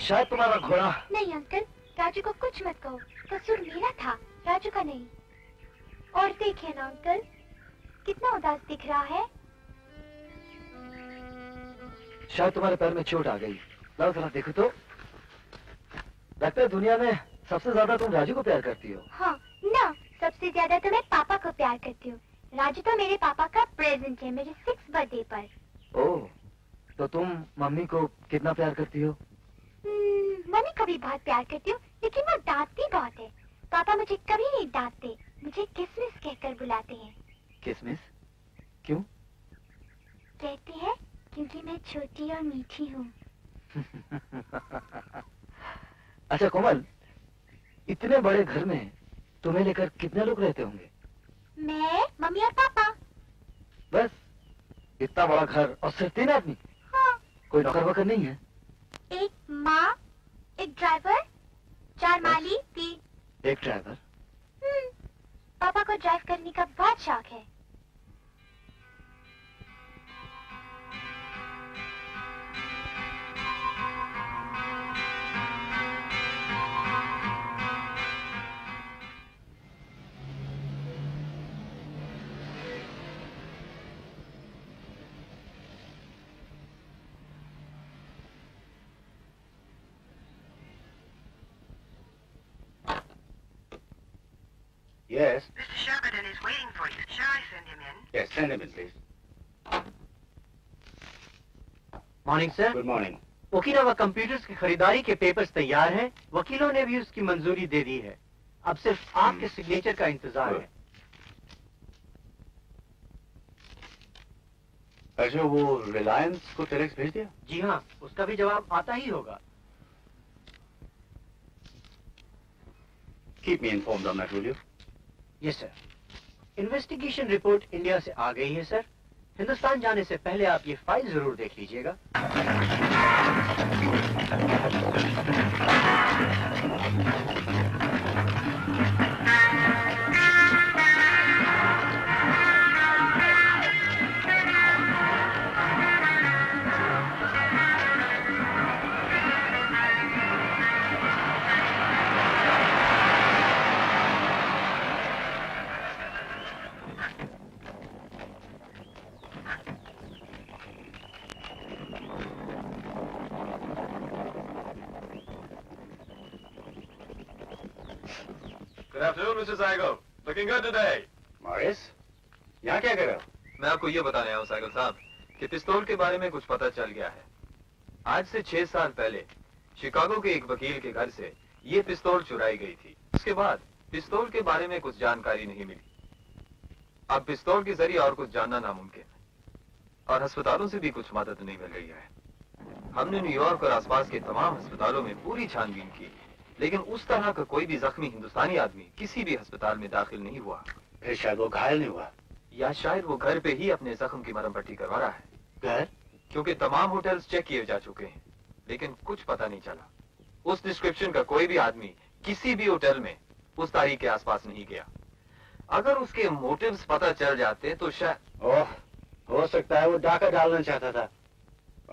[SPEAKER 2] शायद तुम्हारा घोड़ा।
[SPEAKER 14] नहीं अंकल, राजू को कुछ मत कहो, कसूर मेरा था, राजू का नहीं। और देखिए ना अंकल, कितना उदास दिख रहा है।
[SPEAKER 2] शायद तुम्हारे पैर में चोट आ गई। लाओ जरा देखो तो। लगता है दुनिया में सबसे ज्यादा तुम राजू को प्यार करती हो।
[SPEAKER 14] हाँ ना, सबसे ज्यादा तो मैं पापा को प्यार करती हूँ। राजू तो मेरे पापा का प्रेजेंट है मेरे 6th बर्थडे पर।
[SPEAKER 2] ओह, तो तुम मम्मी को कितना प्यार करती हो?
[SPEAKER 14] मम्मी को भी बहुत प्यार करती हूँ, लेकिन वो डांटती बहुत है। पापा मुझे कभी नहीं डांटते, मुझे किसमिस कहकर बुलाते हैं।
[SPEAKER 2] किसमिस? क्यों?
[SPEAKER 14] कहते हैं क्योंकि मैं छोटी और मीठी हूँ।
[SPEAKER 2] अच्छा कोमल, इतने बड़े घर में तुम्हें लेकर कितने लोग रहते होंगे?
[SPEAKER 14] मैं, मम्मी और पापा।
[SPEAKER 2] बस इतना बड़ा घर और सिर्फ 3 आदमी?
[SPEAKER 14] हाँ।
[SPEAKER 2] कोई नौकर वोकर नहीं है?
[SPEAKER 14] एक माँ, एक ड्राइवर, 4 माली, 3।
[SPEAKER 2] एक ड्राइवर?
[SPEAKER 14] पापा को ड्राइव करने का बहुत शौक है।
[SPEAKER 1] Yes.
[SPEAKER 13] Mr. Sheridan is waiting for you. Shall I send him in?
[SPEAKER 1] Yes, send him in, please.
[SPEAKER 11] Morning sir.
[SPEAKER 1] Good morning.
[SPEAKER 11] Okinawa computers की खरीदारी के पेपर्स तैयार हैं। वकीलों ने भी उसकी मंजूरी दे दी है। अब सिर्फ आपके सिग्नेचर का इंतजार है।
[SPEAKER 1] अच्छा, वो रिलायंस को टेलेक्स भेज दिया?
[SPEAKER 11] जी हाँ, उसका भी जवाब आता ही होगा।
[SPEAKER 1] Keep me informed on that, will you?
[SPEAKER 11] Yes sir. Investigation report India से आ गई है सर। हिंदुस्तान जाने से पहले आप ये फाइल जरूर देख लीजिएगा।
[SPEAKER 3] Good afternoon, Mr. Seigel. Looking good today.
[SPEAKER 1] Morris, यहाँ क्या कर रहे हो?
[SPEAKER 9] मैं आपको ये बताने आया हूँ साइकिल साहब कि पिस्तौल के बारे में कुछ पता चल गया है। आज से 6 साल पहले शिकागो के एक वकील के घर से ये पिस्तौल चुराई गई थी। उसके बाद पिस्तौल के बारे में कुछ जानकारी नहीं मिली। अब पिस्तौल के जरिए और कुछ जानना नामुमकिन है और अस्पतालों से भी कुछ मदद नहीं मिल रही है। हमने न्यूयॉर्क और आसपास के तमाम अस्पतालों में पूरी छानबीन की, लेकिन उस तरह का कोई भी जख्मी हिंदुस्तानी आदमी किसी भी अस्पताल में दाखिल नहीं हुआ।
[SPEAKER 1] फिर शायद वो घायल नहीं हुआ,
[SPEAKER 9] या शायद वो घर पे ही अपने जख्म की मरहम पट्टी करवा रहा है।
[SPEAKER 1] घर?
[SPEAKER 9] क्योंकि तमाम होटल्स चेक किए जा चुके हैं, लेकिन कुछ पता नहीं चला। उस डिस्क्रिप्शन का कोई भी आदमी किसी भी होटल में उस तारीख के आसपास नहीं गया। अगर उसके मोटिव्स पता चल जाते तो शायद
[SPEAKER 1] हो सकता है वो डाका डालना चाहता था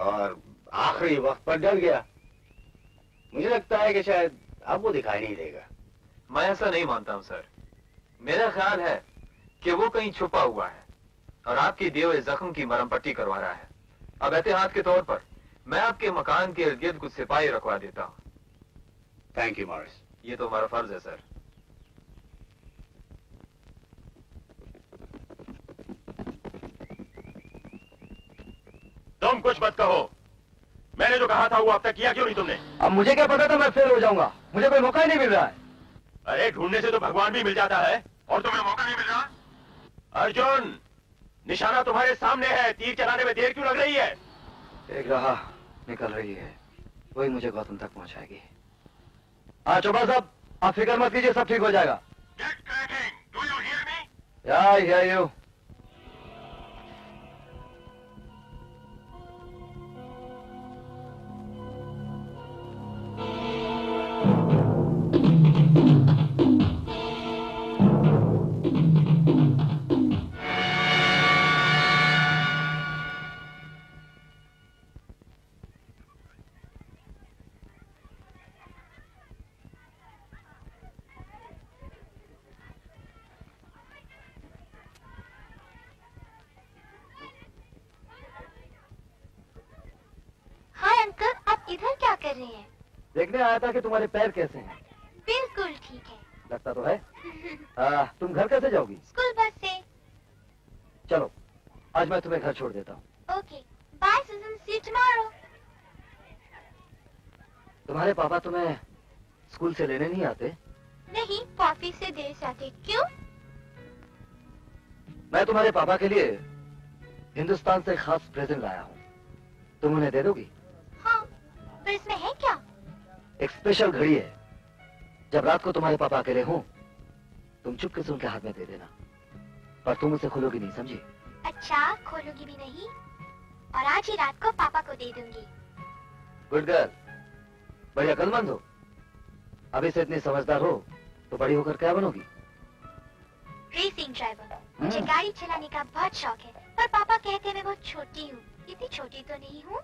[SPEAKER 1] और आखिरी वक्त पर डर गया। मुझे लगता है कि शायद अब वो दिखाई नहीं देगा।
[SPEAKER 9] मैं ऐसा नहीं मानता हूं सर। मेरा ख्याल है कि वो कहीं छुपा हुआ है और आपके दिए हुए जख्म की मरहम पट्टी करवा रहा है। अब एहतियात के तौर पर मैं आपके मकान के इर्द गिर्द कुछ सिपाही रखवा देता हूं।
[SPEAKER 1] Thank you Morris.
[SPEAKER 9] ये तो हमारा फर्ज है सर।
[SPEAKER 3] तुम कुछ मत कहो। मैंने जो कहा था वो अब तक किया क्यों नहीं तुमने?
[SPEAKER 2] अब मुझे क्या पता था मैं फेल हो जाऊंगा। मुझे कोई मौका ही नहीं मिल रहा है।
[SPEAKER 3] अरे ढूंढने से तो भगवान भी मिल जाता है और तुम्हें मौका नहीं मिल रहा। अर्जुन, निशाना तुम्हारे सामने है, तीर चलाने में देर क्यों लग रही है?
[SPEAKER 2] एक राह निकल रही है, वही मुझे गौतम तक पहुंचाएगी। हाँ चोपड़ा साहब, आप फिक्र मत कीजिए, सब ठीक हो जाएगा। I hear you.
[SPEAKER 14] कर रहे हैं?
[SPEAKER 2] देखने आया था कि तुम्हारे पैर कैसे हैं।
[SPEAKER 14] बिल्कुल ठीक है।
[SPEAKER 2] लगता तो है। तुम घर कैसे जाओगी?
[SPEAKER 14] स्कूल बस से।
[SPEAKER 2] चलो, आज मैं तुम्हें घर छोड़ देता हूँ।
[SPEAKER 14] Okay, bye Sujan, see you tomorrow.
[SPEAKER 2] तुम्हारे पापा तुम्हें स्कूल से लेने नहीं आते?
[SPEAKER 14] नहीं, ऑफिस से देर से आते। क्यों?
[SPEAKER 2] मैं तुम्हारे पापा के लिए हिंदुस्तान से खास प्रेजेंट लाया हूँ। तुम उन्हें दे दोगी?
[SPEAKER 14] हाँ, पर इसमें है क्या?
[SPEAKER 2] एक स्पेशल घड़ी है। जब रात को तुम्हारे पापा अकेले हों, तुम चुपके से उनके हाथ में दे देना। पर तुम उसे खोलोगी नहीं, समझी?
[SPEAKER 14] अच्छा, खोलूंगी भी नहीं और आज ही रात को पापा को दे दूंगी।
[SPEAKER 2] गुड गर्ल, बड़ी अकलमंद हो। अभी से इतनी समझदार हो तो बड़ी होकर क्या बनोगी?
[SPEAKER 14] Racing driver. मुझे गाड़ी चलाने का बहुत शौक है, पर पापा कहते हैं मैं बहुत छोटी हूँ। इतनी छोटी तो नहीं हूँ।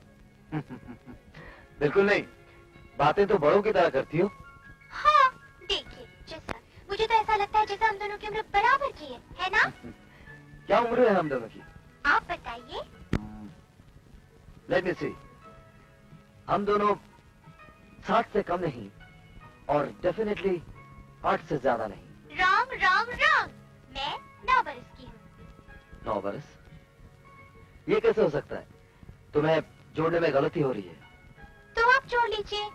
[SPEAKER 2] बिल्कुल नहीं, बातें तो बड़ों की तरह करती हो।
[SPEAKER 14] हाँ, देखिए जैसा मुझे तो ऐसा लगता है जैसे हम दोनों की उम्र बराबर की है ना?
[SPEAKER 2] क्या उम्र है हम दोनों की?
[SPEAKER 14] आप बताइए।
[SPEAKER 2] लेट मी सी। हम दोनों 60 से कम नहीं और डेफिनेटली 8 से ज्यादा नहीं।
[SPEAKER 14] रॉन्ग रॉन्ग रॉन्ग, मैं 9 बरस की हूँ।
[SPEAKER 2] 9 बरस? ये कैसे हो सकता है? तुम्हें जोड़ने में गलती हो रही है।
[SPEAKER 14] तो आप जोड़ लीजिए।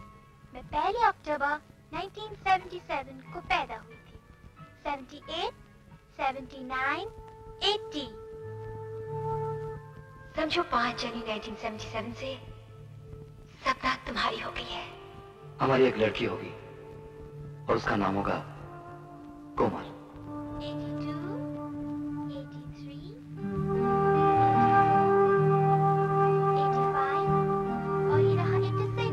[SPEAKER 14] मैं 1 अक्टूबर 1977 को पैदा हुई थी। 78, 79, 80। समझो 5 जनवरी 1977 से सपना तुम्हारी हो गई है।
[SPEAKER 2] हमारी एक लड़की होगी और उसका नाम होगा कोमल।
[SPEAKER 14] 82, 83, 85 और ये रहा 86।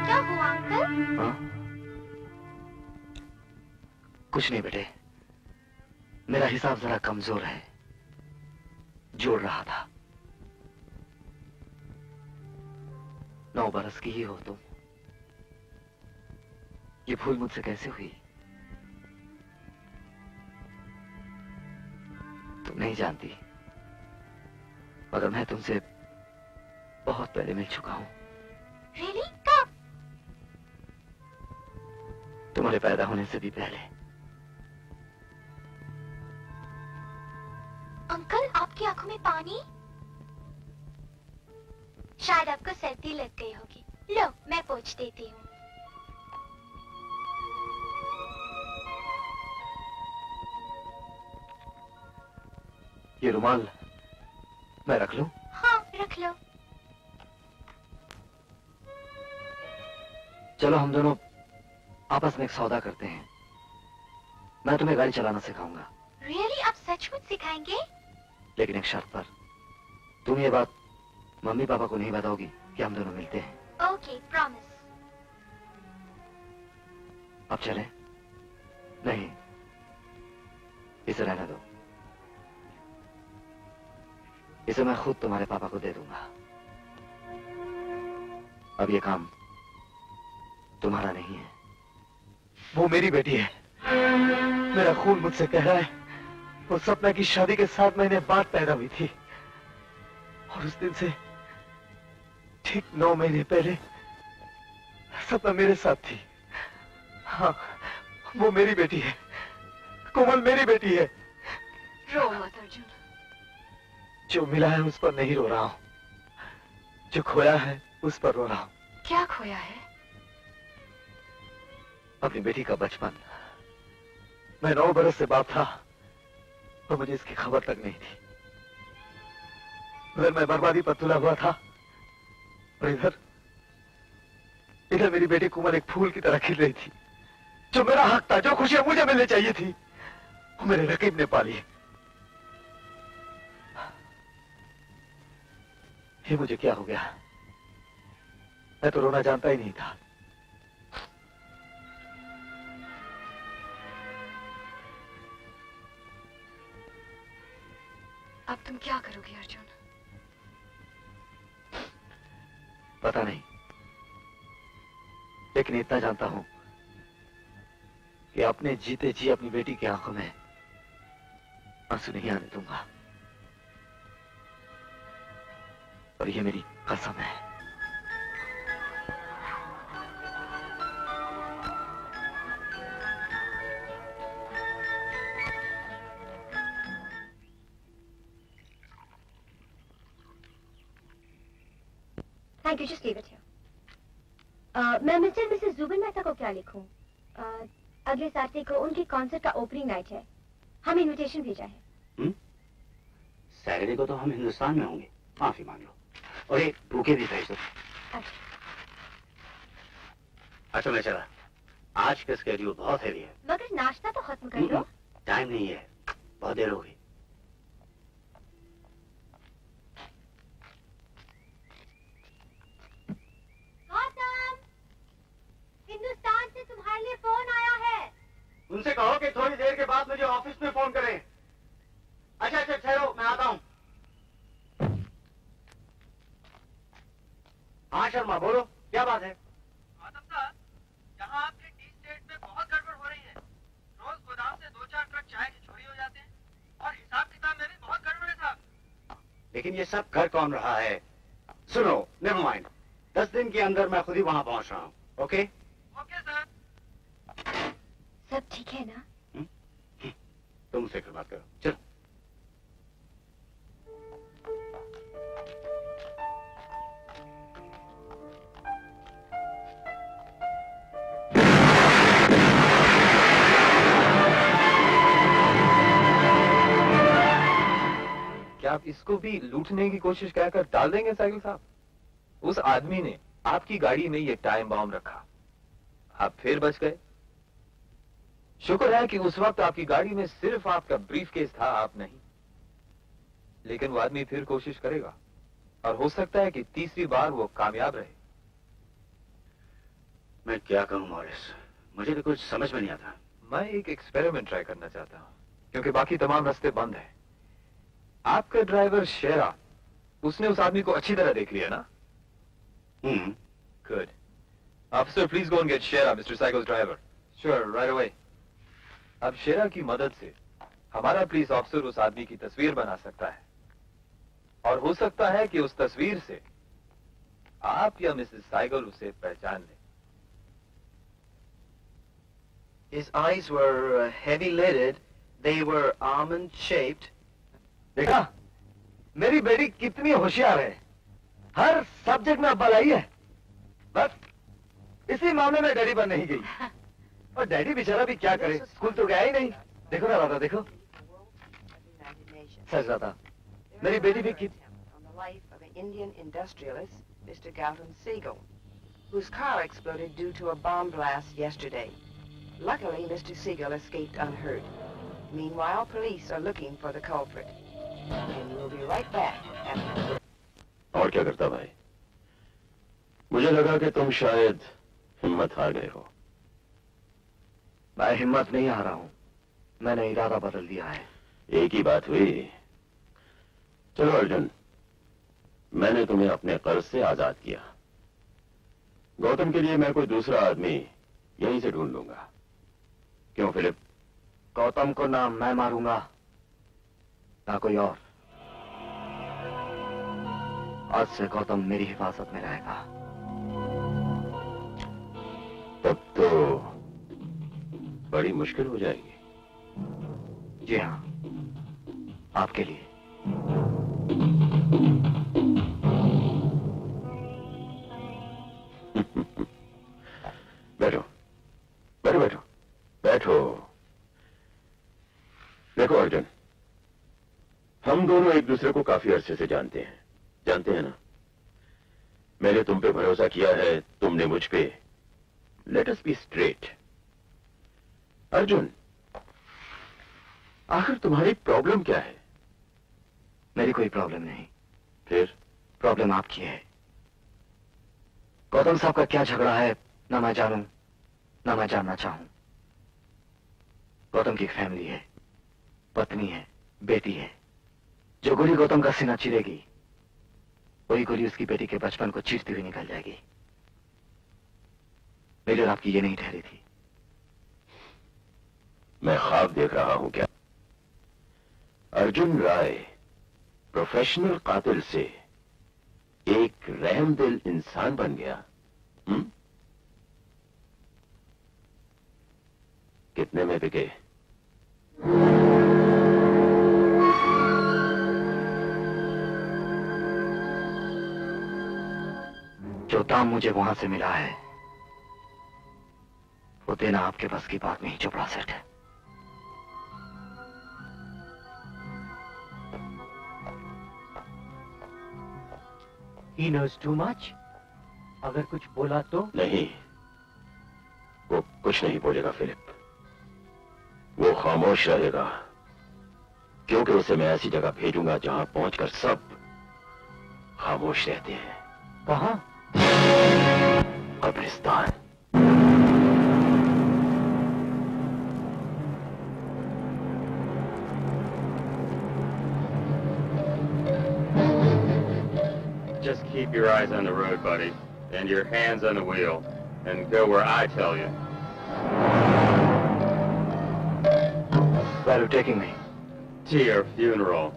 [SPEAKER 14] क्या हुआ अंकल?
[SPEAKER 2] हाँ? कुछ नहीं बेटे, मेरा हिसाब जरा कमजोर है, जोड़ रहा था। 9 बरस की ही हो तुम। ये भूल मुझसे कैसे हुई? तुम नहीं जानती, मगर मैं तुमसे बहुत पहले मिल चुका हूं।
[SPEAKER 14] Really? कब?
[SPEAKER 2] तुम्हारे पैदा होने से भी पहले।
[SPEAKER 14] अंकल, आपकी आंखों में पानी? शायद आपको सर्दी लग गई होगी। लो, मैं पोंछ देती हूँ।
[SPEAKER 2] ये रुमाल मैं रख लूं?
[SPEAKER 14] हाँ, रख लो।
[SPEAKER 2] चलो हम दोनों आपस में एक सौदा करते हैं। मैं तुम्हें गाड़ी चलाना सिखाऊंगा।
[SPEAKER 14] Really? आप सचमुच सिखाएंगे?
[SPEAKER 2] लेकिन एक शर्त पर। तुम ये बात मम्मी पापा को नहीं बताओगी कि हम दोनों मिलते हैं।
[SPEAKER 14] Okay, promise.
[SPEAKER 2] अब चलें? नहीं, इसे रहने दो। इसे मैं खुद तुम्हारे पापा को दे दूंगा। अब ये काम तुम्हारा नहीं है। वो मेरी बेटी है। मेरा खून मुझसे कह रहा है, वो सपना की शादी के 7 महीने बाद पैदा हुई थी और उस दिन से ठीक 9 महीने पहले सपना मेरे साथ थी। हाँ, वो मेरी बेटी है। कोमल मेरी बेटी है।
[SPEAKER 4] रो मत अर्जुन।
[SPEAKER 2] जो मिला है उस पर नहीं रो रहा हूं, जो खोया है उस पर रो रहा हूं।
[SPEAKER 4] क्या खोया है?
[SPEAKER 2] अपनी बेटी का बचपन। मैं 9 बरस से बाप था और मुझे इसकी खबर तक नहीं थी। उधर मैं बर्बादी पर तुला हुआ था और इधर मेरी बेटी कोमल एक फूल की तरह खिल रही थी। जो मेरा हक था, जो खुशियां मुझे मिलनी चाहिए थी, वो मेरे रकीब ने पाली। ये मुझे क्या हो गया? मैं तो रोना जानता ही नहीं था।
[SPEAKER 4] अब तुम क्या करोगे अर्जुन?
[SPEAKER 2] पता नहीं, लेकिन इतना जानता हूं कि अपने जीते जी अपनी बेटी की आंखों में आंसू नहीं आने दूंगा, और ये मेरी कसम है।
[SPEAKER 7] Thank you, just leave it here. मैं मिस्टर मिसेस जुबिन मेहता को क्या लिखूं? अगले सैटरडे को उनके कॉन्सर्ट का ओपनिंग नाइट है, हम इनविटेशन भेजा है।
[SPEAKER 1] सैटरडे को तो हम हिंदुस्तान में होंगे, माफी मांग लो, और एक बुके भी भेज दो। अच्छा मैं चला, आज का स्केड्यूल बहुत हैवी है।
[SPEAKER 7] मगर नाश्ता तो खत्म कर दो।
[SPEAKER 1] टाइम नहीं है, बहुत देर हो गई।
[SPEAKER 14] हिंदुस्तान से तुम्हारे लिए फोन आया है।
[SPEAKER 1] उनसे कहो कि थोड़ी देर के बाद मुझे ऑफिस में फोन करें। अच्छा ठहरो, मैं आता हूं। हाँ शर्मा बोलो, क्या बात है?
[SPEAKER 11] आदम साहब, यहाँ आपके टी स्टेट में बहुत गड़बड़ हो रही है। रोज गोदाम से 2-4 ट्रक चाय की चोरी हो जाते हैं, और हिसाब किताब में भी बहुत गड़बड़ है साहब।
[SPEAKER 1] लेकिन ये सब कर कौन रहा है? सुनो, नेवर माइंड, 10 दिन के अंदर मैं खुद ही वहां पहुंच रहा हूँ। Okay
[SPEAKER 11] okay sir.
[SPEAKER 7] सब ठीक है ना?
[SPEAKER 1] तुम फिक्र मत करो, चलो।
[SPEAKER 10] क्या आप इसको भी लूटने की कोशिश कहकर डाल देंगे साइकिल साहब? उस आदमी ने आपकी गाड़ी में ये टाइम बॉम्ब रखा, आप फिर बच गए। शुक्र है कि उस वक्त आपकी गाड़ी में सिर्फ आपका ब्रीफकेस था, आप नहीं। लेकिन वो आदमी फिर कोशिश करेगा, और हो सकता है कि तीसरी बार वो कामयाब रहे।
[SPEAKER 1] मैं क्या कहूं मॉरिस, मुझे तो कुछ समझ में नहीं आता।
[SPEAKER 10] मैं एक एक्सपेरिमेंट ट्राई करना चाहता हूं, क्योंकि बाकी तमाम रास्ते बंद हैं। आपका ड्राइवर शेरा, उसने उस आदमी को अच्छी तरह देख लिया ना? Good. Officer please go and get Shera, mister cycles driver. Sure, right away. अब शेरा की मदद से हमारा पुलिस ऑफिसर उस आदमी की तस्वीर बना सकता है, और हो सकता है कि उस तस्वीर से आप या मिसेस साइकिल उसे पहचान लें।
[SPEAKER 11] His eyes were heavy lidded. They were almond shaped.
[SPEAKER 2] देखा, मेरी बेटी कितनी होशियार है, हर सब्जेक्ट में अव्वल आई है। बस इसी मामले में डैडी पर नहीं गई, और डैडी बेचारा भी क्या करे, स्कूल तो गया ही नहीं। देखो ना राधा, देखो सच राधा, मेरी बेटी भी
[SPEAKER 13] on the life of an Indian industrialist, Mr. Gautam Siegel, whose car exploded due to a bomb blast yesterday. Luckily, Mr. Siegel escaped unhurt. Meanwhile, police are looking for the culprit. And we'll be right back after.
[SPEAKER 3] और क्या करता भाई? मुझे लगा कि तुम शायद हिम्मत हार गए हो।
[SPEAKER 2] मैं हिम्मत नहीं हारा हूं, मैंने इरादा बदल दिया है।
[SPEAKER 3] एक ही बात हुई। चलो अर्जुन, मैंने तुम्हें अपने कर्ज से आजाद किया। गौतम के लिए मैं कोई दूसरा आदमी यहीं से ढूंढ लूंगा। क्यों फिलिप?
[SPEAKER 2] गौतम को ना मैं मारूंगा, ना कोई और। आज से गौतम मेरी हिफाजत में रहेगा।
[SPEAKER 3] तब तो बड़ी मुश्किल हो जाएगी।
[SPEAKER 2] जी हाँ, आपके लिए।
[SPEAKER 3] बैठो बैठो बैठो बैठो। देखो अर्जुन, हम दोनों एक दूसरे को काफी अरसे से जानते हैं ना? मैंने तुम पे भरोसा किया है, तुमने मुझ पे। Let us be straight. Arjun, आखिर तुम्हारी प्रॉब्लम क्या है?
[SPEAKER 2] मेरी कोई प्रॉब्लम नहीं।
[SPEAKER 3] फिर?
[SPEAKER 2] प्रॉब्लम आपकी है। गौतम साहब का क्या झगड़ा है, ना मैं जानूं, ना मैं जानना चाहूं। गौतम की एक फैमिली है, पत्नी है, बेटी है। जो गोली गौतम का सीना चीरेगी, वही गोली उसकी बेटी के बचपन को चीरती हुई निकल जाएगी। मेरी और आपकी ये नहीं ठहरी थी।
[SPEAKER 3] मैं ख्वाब देख रहा हूं क्या? अर्जुन राय प्रोफेशनल कातिल से एक रहमदिल इंसान बन गया। कितने में बिके?
[SPEAKER 2] जो दाम मुझे वहां से मिला है वो देना आपके बस की बात नहीं, चोपड़ा सेठ।
[SPEAKER 15] He knows too much? अगर कुछ बोला तो?
[SPEAKER 3] नहीं, वो कुछ नहीं बोलेगा फिलिप। वो खामोश रहेगा, क्योंकि उसे मैं ऐसी जगह भेजूंगा जहां पहुंचकर सब खामोश रहते हैं।
[SPEAKER 15] कहां?
[SPEAKER 3] कब्रिस्तान।
[SPEAKER 16] Just keep your eyes on the road, buddy, and your hands on the wheel, and go where I tell you.
[SPEAKER 2] Where are you taking me?
[SPEAKER 16] To your funeral.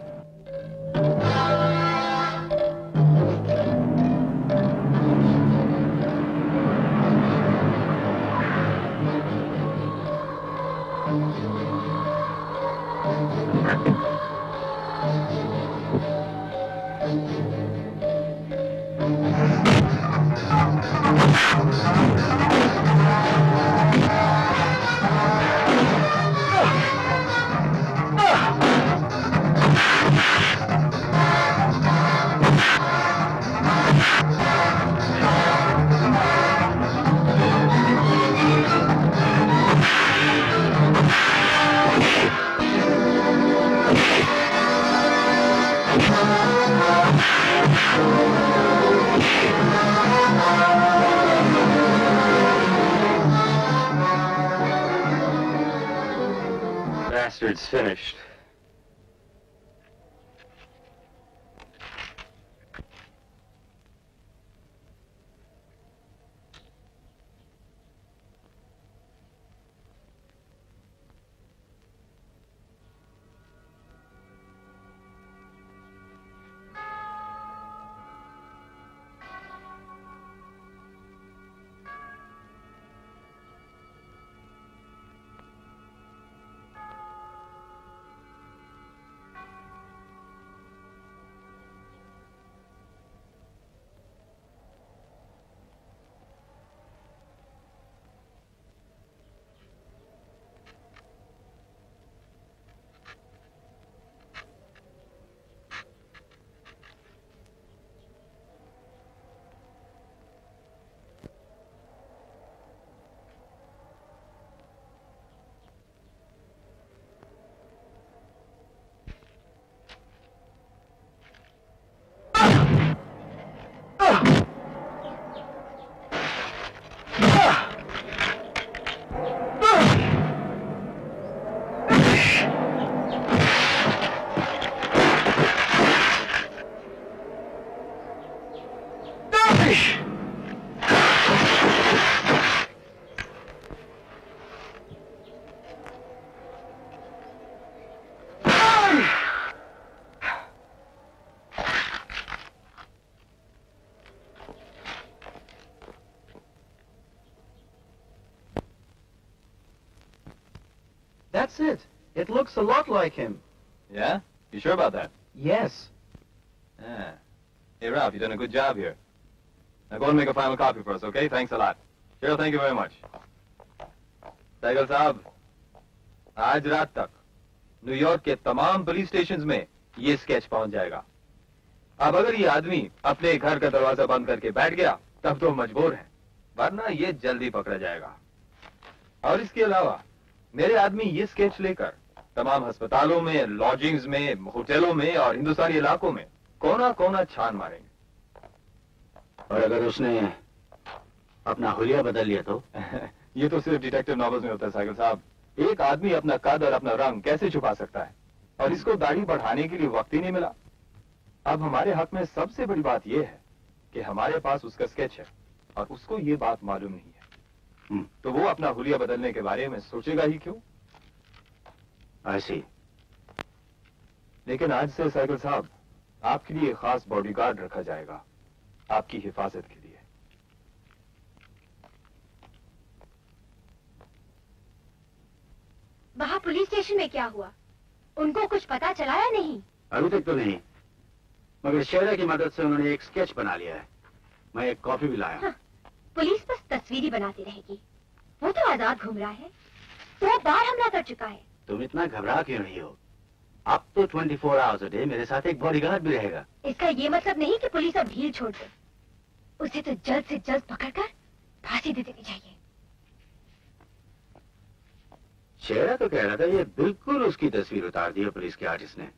[SPEAKER 16] Bastard's finished.
[SPEAKER 6] That's it. It looks a lot like him.
[SPEAKER 10] Yeah? You sure about that?
[SPEAKER 6] Yes.
[SPEAKER 10] Yeah. Hey, Ralph, you've done a good job here. Now go and make a final copy for us, okay? Thanks a lot. Cheryl, thank you very much. Saigal साहब, आज रात तक न्यूयॉर्क के तमाम पुलिस स्टेशंस में ये स्केच पहुंच जाएगा। अब अगर ये आदमी अपने घर का दरवाजा बंद करके बैठ गया, तब तो मजबूर है, वरना ये जल्दी पकड़ा जाएगा। और इसके अलावा मेरे आदमी ये स्केच लेकर तमाम अस्पतालों में, लॉजिंग्स में, होटलों में और हिंदुस्तानी इलाकों में कोना कोना छान मारेंगे।
[SPEAKER 1] और अगर उसने अपना हुलिया बदल लिया तो?
[SPEAKER 10] ये तो सिर्फ डिटेक्टिव नॉवेल्स में होता है साइकिल साहब। एक आदमी अपना कद और अपना रंग कैसे छुपा सकता है? और इसको दाढ़ी बढ़ाने के लिए वक्त ही नहीं मिला। अब हमारे हक में सबसे बड़ी बात यह है कि हमारे पास उसका स्केच है और उसको ये बात मालूम नहीं है, तो वो अपना हुलिया बदलने के बारे में सोचेगा ही क्यों?
[SPEAKER 1] ऐसी।
[SPEAKER 10] लेकिन आज से साइकिल साहब आपके लिए खास बॉडीगार्ड रखा जाएगा, आपकी हिफाजत के लिए।
[SPEAKER 7] वहाँ पुलिस स्टेशन में क्या हुआ? उनको कुछ पता चला या नहीं?
[SPEAKER 1] अभी तक तो नहीं, मगर शेरा की मदद से उन्होंने एक स्केच बना लिया है। मैं एक कॉपी भी लाया।
[SPEAKER 7] हाँ, पुलिस बस तस्वीरें बनाती रहेगी। वो तो आजाद घूम रहा है, 2 बार हमला कर चुका है।
[SPEAKER 1] तुम इतना घबरा क्यों रही हो? अब तो 24 आवर्स अ डे मेरे साथ एक बॉडीगार्ड भी रहेगा।
[SPEAKER 7] इसका ये मतलब नहीं कि पुलिस अब ढील छोड़ दे। उसे तो जल्द से जल्द पकड़कर फांसी दे देनी चाहिए।
[SPEAKER 1] शेरा तो कह रहा था ये बिल्कुल उसकी तस्वीर उतार दी है पुलिस के आर्टिस्ट ने।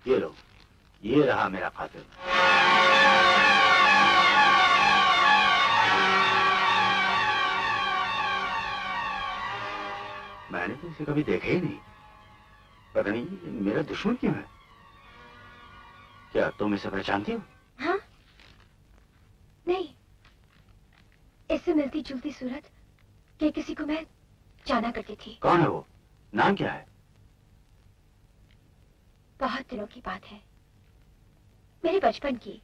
[SPEAKER 1] ये लो, ये रहा मेरा कातिल। मैंने तो इसे कभी देखा ही नहीं। पता नहीं ये मेरा दुश्मन क्यों है? क्या तुम इसे पहचानती हो?
[SPEAKER 7] हाँ? नहीं, इससे मिलती जुलती सूरत कि किसी को मैं जाना करती थी।
[SPEAKER 1] कौन है वो? नाम क्या है?
[SPEAKER 7] बहुत दिनों की बात है, मेरे बचपन की।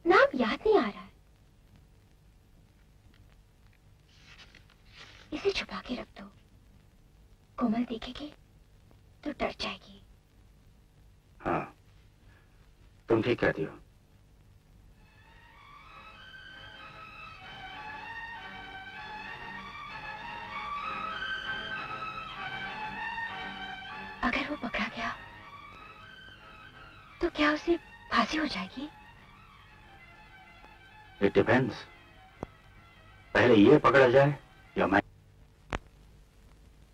[SPEAKER 7] नाम याद नहीं आ रहा है। इसे छुपा के रख दो, कोमल देखेगी तो डर जाएगी।
[SPEAKER 1] हाँ, तुम ठीक कहती हो।
[SPEAKER 7] अगर वो पकड़ा गया तो क्या उसे फांसी हो जाएगी?
[SPEAKER 1] It depends. पहले ये पकड़ा जाए या मैं।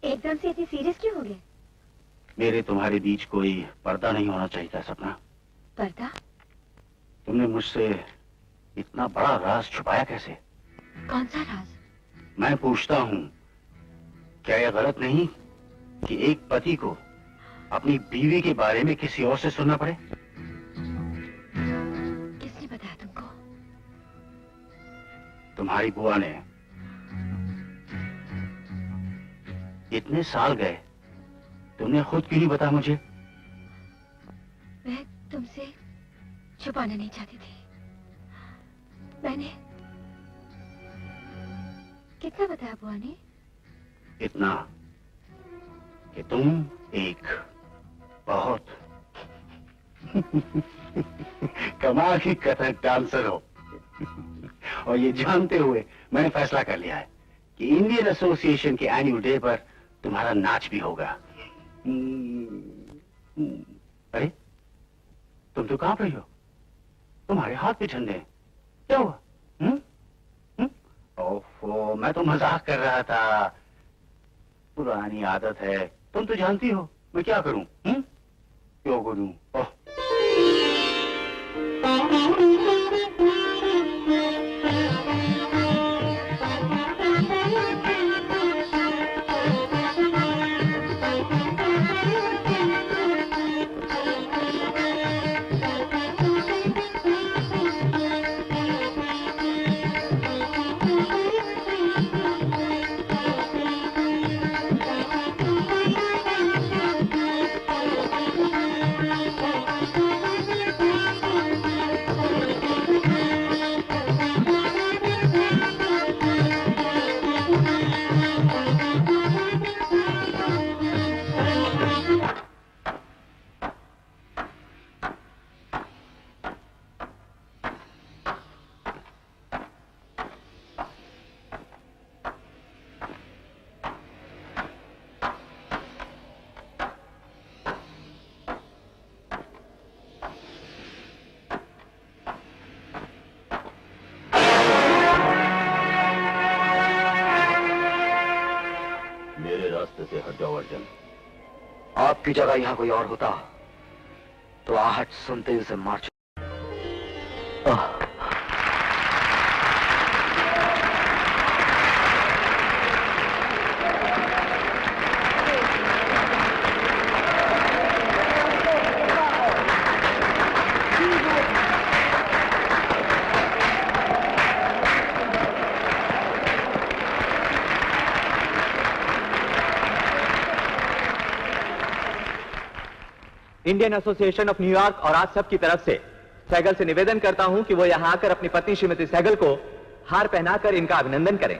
[SPEAKER 7] एकदम से इतनी सीरियस क्यों हो गए?
[SPEAKER 1] मेरे तुम्हारे बीच कोई पर्दा नहीं होना चाहिए था सपना।
[SPEAKER 7] पर्दा?
[SPEAKER 1] तुमने मुझसे इतना बड़ा राज छुपाया कैसे?
[SPEAKER 7] कौन सा राज?
[SPEAKER 1] मैं पूछता हूँ, क्या यह गलत नहीं कि एक पति को अपनी बीवी के बारे में किसी और से सुनना पड़े?
[SPEAKER 7] किसने बताया तुमको?
[SPEAKER 1] तुम्हारी बुआ ने। इतने साल गए, तुमने खुद क्यों नहीं बताया मुझे?
[SPEAKER 7] मैं तुमसे छुपाना नहीं चाहती थी। मैंने कितना बताया बुआ ने?
[SPEAKER 1] इतना कि तुम एक बहुत कमाल की कथक डांसर हो। और ये जानते हुए मैंने फैसला कर लिया है कि इंडियन एसोसिएशन के एनुअल डे पर तुम्हारा नाच भी होगा। अरे तुम तो कांप रही हो, तुम्हारे हाथ भी ठंडे हैं। क्या हुआ? ओफो, मैं तो मजाक कर रहा था। पुरानी आदत है, तुम तो जानती हो मैं क्या करूं? क्यों करूं? ओह
[SPEAKER 2] आपकी जगह यहाँ कोई और होता तो आहट सुनते ही उसे मार
[SPEAKER 17] इंडियन एसोसिएशन ऑफ न्यूयॉर्क और आप सब की तरफ से सहगल से निवेदन करता हूं कि वो यहां आकर अपनी पत्नी श्रीमती सहगल को हार पहनाकर इनका अभिनंदन करें।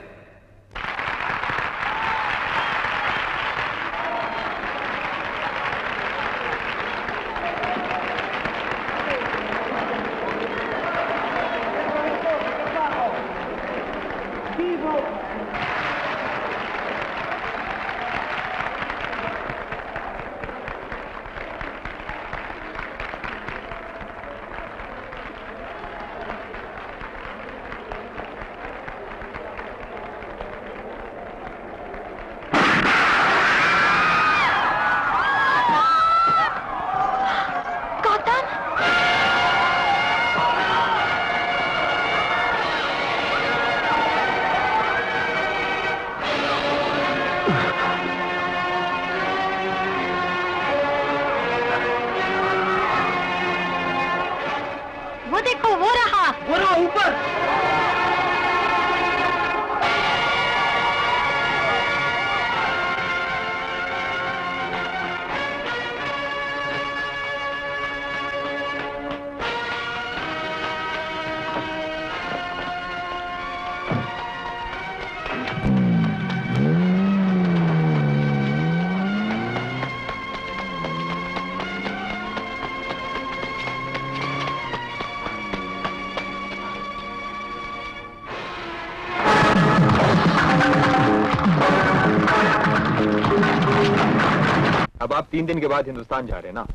[SPEAKER 10] अब आप 3 दिन के बाद हिंदुस्तान जा रहे हैं ना?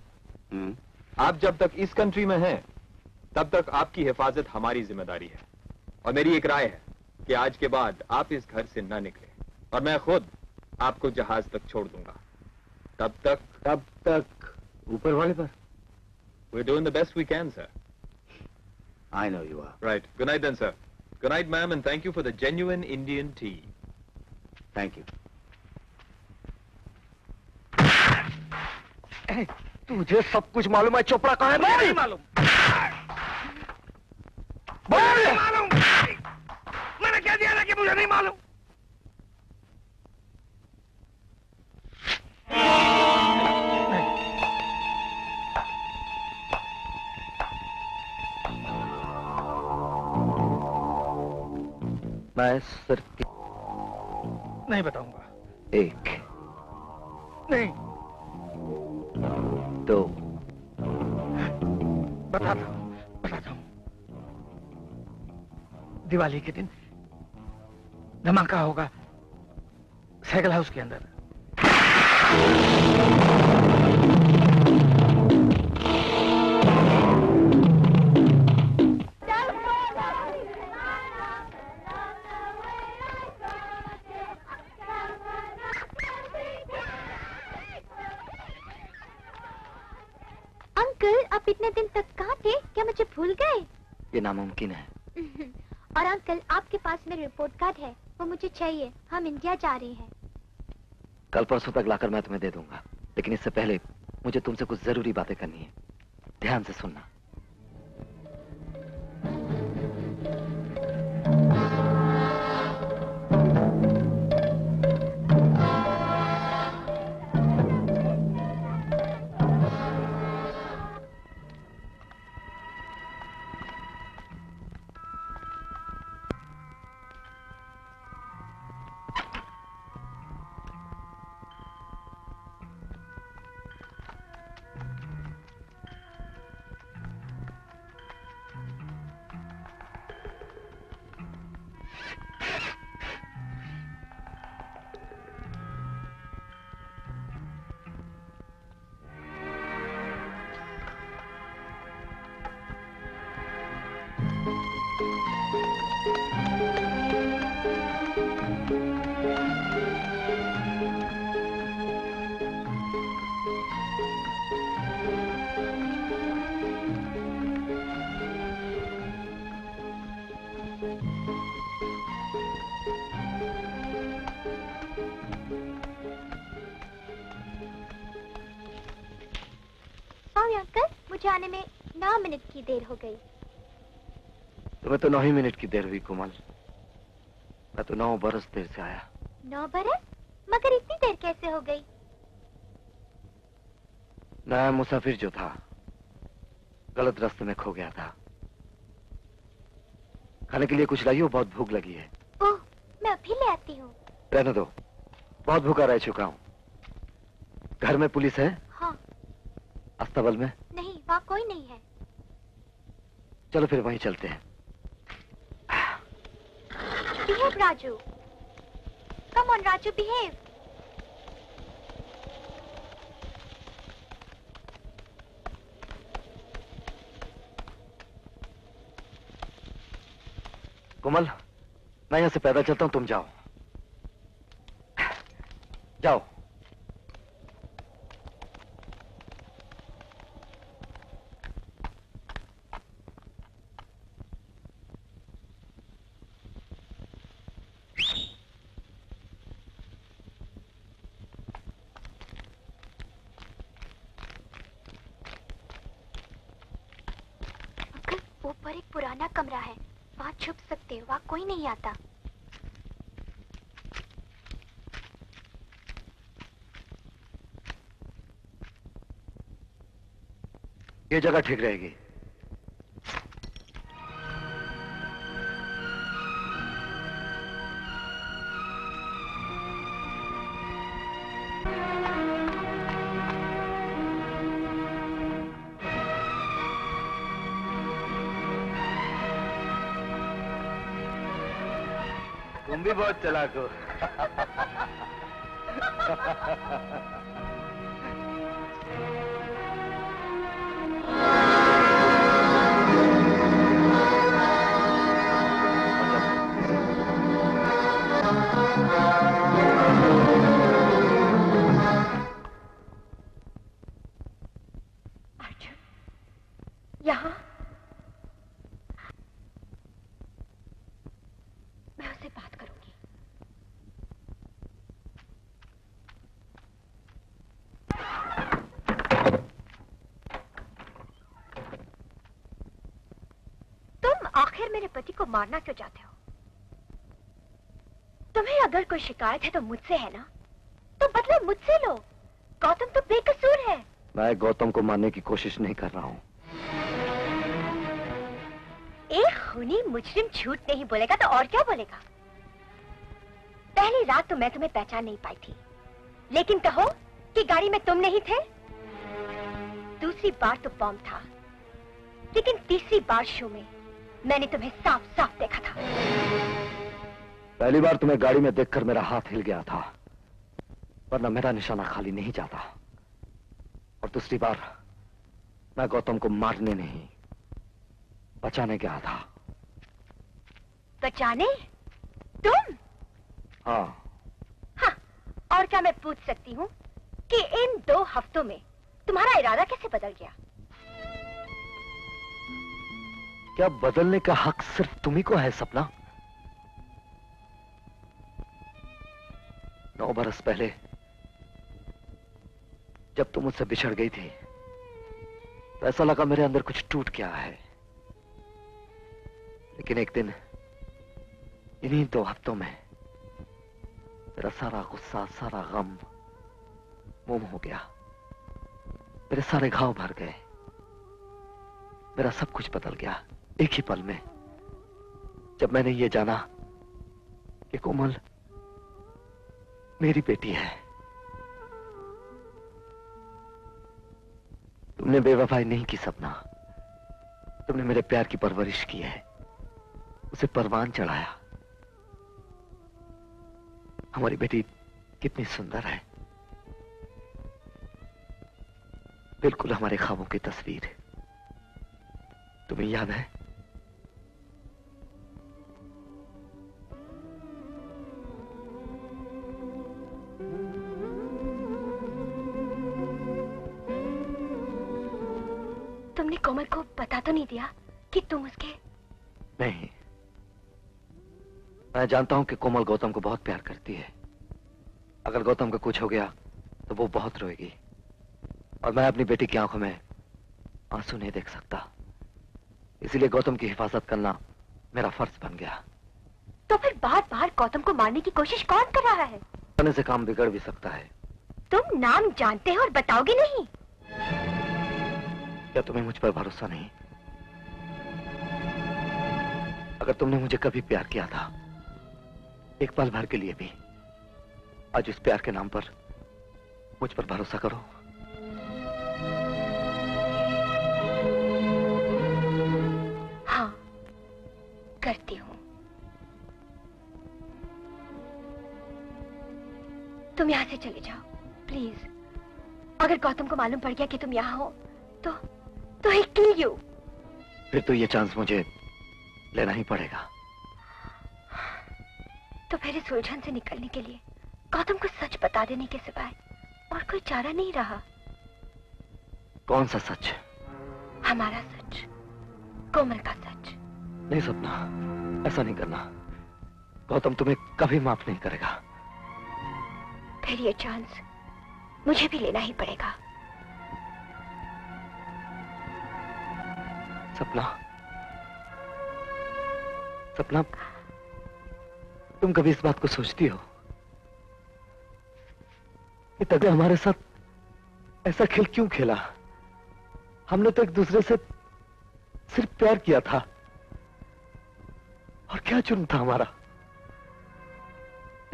[SPEAKER 10] आप जब तक इस कंट्री में हैं, तब तक आपकी हिफाजत हमारी जिम्मेदारी है। और मेरी एक राय है कि आज के बाद आप इस घर से न निकले और मैं खुद आपको जहाज तक छोड़ दूंगा। तब तक
[SPEAKER 1] ऊपर वाले पर।
[SPEAKER 10] We're doing the best we can, sir.
[SPEAKER 1] I know you are.
[SPEAKER 10] Right. Good night then, sir. Good night, ma'am, and thank you for the genuine Indian tea.
[SPEAKER 1] Thank you.
[SPEAKER 5] तुझे सब कुछ मालूम है चोपड़ा कहाँ है? नहीं मालूम। नहीं मालूम। मैंने कह दिया ना कि मुझे नहीं मालूम।
[SPEAKER 2] मैं सिर्फ
[SPEAKER 5] नहीं बताऊंगा।
[SPEAKER 2] 1
[SPEAKER 5] नहीं
[SPEAKER 2] 2
[SPEAKER 5] बताता हूँ। दिवाली के दिन धमाका होगा साइकिल हाउस के अंदर।
[SPEAKER 7] अंकल, आप इतने दिन तक कहाँ थे? क्या मुझे भूल गए?
[SPEAKER 2] ये नामुमकिन है।
[SPEAKER 7] और अंकल, आपके पास मेरी रिपोर्ट कार्ड है, वो मुझे चाहिए। हम इंडिया जा रहे हैं।
[SPEAKER 2] कल परसों तक लाकर मैं तुम्हें दे दूंगा, लेकिन इससे पहले मुझे तुमसे कुछ जरूरी बातें करनी है। ध्यान से सुनना।
[SPEAKER 7] आने में 9 मिनट की देर हो गई।
[SPEAKER 2] तुम्हें तो 9 ही मिनट की देर हुई कोमल। मैं तो 9 बरस देर से आया।
[SPEAKER 7] 9 बरस? मगर इतनी देर कैसे हो गई?
[SPEAKER 2] नया मुसाफिर जो था गलत रास्ते में खो गया था। खाने के लिए कुछ लाइयो, बहुत भूख लगी है।
[SPEAKER 14] ओह, मैं अभी ले आती हूँ।
[SPEAKER 2] रहने दो, बहुत भूखा रह चुका हूँ। घर में पुलिस है?
[SPEAKER 14] हाँ।
[SPEAKER 2] अस्तबल में?
[SPEAKER 14] नहीं, वहाँ कोई नहीं है।
[SPEAKER 2] चलो फिर वहीं चलते हैं।
[SPEAKER 14] Behave, Raju. Come on, Raju, behave.
[SPEAKER 2] कोमल, मैं यहाँ से पैदल चलता हूँ, तुम जाओ। जाओ।
[SPEAKER 14] ऊपर एक पुराना कमरा है, वहाँ छुप सकते हो, वहाँ कोई नहीं आता।
[SPEAKER 2] ये जगह ठीक रहेगी। तुम भी बहुत चालाक हो।
[SPEAKER 7] यहाँ मैं उससे बात करूंगी। तुम आखिर मेरे पति को मारना क्यों चाहते हो? तुम्हें अगर कोई शिकायत है तो मुझसे है ना, तो बदला मुझसे लो। गौतम तो बेकसूर है।
[SPEAKER 2] मैं गौतम को मारने की कोशिश नहीं कर रहा हूँ।
[SPEAKER 7] एक खूनी मुजरिम झूठ नहीं बोलेगा तो और क्या बोलेगा? पहली रात तो मैं तुम्हें पहचान नहीं पाई थी, लेकिन कहो कि गाड़ी में तुम नहीं थे। दूसरी बार तो बॉम्ब था, लेकिन तीसरी बार शो में मैंने तुम्हें साफ साफ देखा था।
[SPEAKER 2] पहली बार तुम्हें गाड़ी में देखकर मेरा हाथ हिल गया था, वरना मेरा निशाना खाली नहीं जाता। और दूसरी बार मैं गौतम को मारने नहीं, बचाने गया था।
[SPEAKER 7] बचाने? तुम?
[SPEAKER 2] हाँ।
[SPEAKER 7] हाँ, और क्या मैं पूछ सकती हूँ कि इन 2 हफ्तों में तुम्हारा इरादा कैसे बदल गया?
[SPEAKER 2] क्या बदलने का हक सिर्फ तुम्ही को है सपना? 9 बरस पहले जब तुम मुझसे बिछड़ गई थी तो ऐसा लगा मेरे अंदर कुछ टूट गया है। लेकिन एक दिन इन्हीं 2 हफ्तों में मेरा सारा गुस्सा, सारा गम मोम हो गया। मेरे सारे घाव भर गए, मेरा सब कुछ बदल गया एक ही पल में, जब मैंने ये जाना कि कोमल मेरी बेटी है। तुमने बेवफाई नहीं की सपना, तुमने मेरे प्यार की परवरिश की है, उसे परवान चढ़ाया। हमारी बेटी कितनी सुंदर है, बिल्कुल हमारे ख्वाबों की तस्वीर। तुम्हें याद है?
[SPEAKER 7] तुमने कोमल को बता तो नहीं दिया कि तुम उसके?
[SPEAKER 2] नहीं, मैं जानता हूं कि कोमल गौतम को बहुत प्यार करती है। अगर गौतम को कुछ हो गया तो वो बहुत रोएगी, और मैं अपनी बेटी की आंखों में आंसू नहीं देख सकता। इसीलिए गौतम की हिफाजत करना मेरा फर्ज बन गया।
[SPEAKER 7] तो फिर बार बार गौतम को मारने की कोशिश कौन कर रहा है?
[SPEAKER 2] करने से काम बिगड़ भी सकता है।
[SPEAKER 7] तुम नाम जानते हो और बताओगे नहीं?
[SPEAKER 2] क्या तुम्हें मुझ पर भरोसा नहीं? अगर तुमने मुझे कभी प्यार किया था, एक पल भर के लिए भी, आज उस प्यार के नाम पर मुझ पर भरोसा करो।
[SPEAKER 7] हाँ, करती हूँ। तुम यहाँ से चले जाओ प्लीज। अगर गौतम को मालूम पड़ गया कि तुम यहाँ हो तो ही किल यू।
[SPEAKER 2] फिर तो ये चांस मुझे लेना ही पड़ेगा।
[SPEAKER 7] तो फिर इस उलझन से निकलने के लिए गौतम को सच बता देने के सिवाय और कोई चारा नहीं रहा।
[SPEAKER 2] कौन सा सच?
[SPEAKER 7] हमारा सच, कोमल का सच।
[SPEAKER 2] नहीं सपना, ऐसा नहीं करना। गौतम तुम्हें कभी माफ नहीं करेगा।
[SPEAKER 7] फिर ये चांस मुझे भी लेना ही पड़ेगा।
[SPEAKER 2] सपना, तुम कभी इस बात को सोचती हो कि तभी हमारे साथ ऐसा खेल क्यों खेला? हमने तो एक दूसरे से सिर्फ प्यार किया था, और क्या जुर्म था हमारा?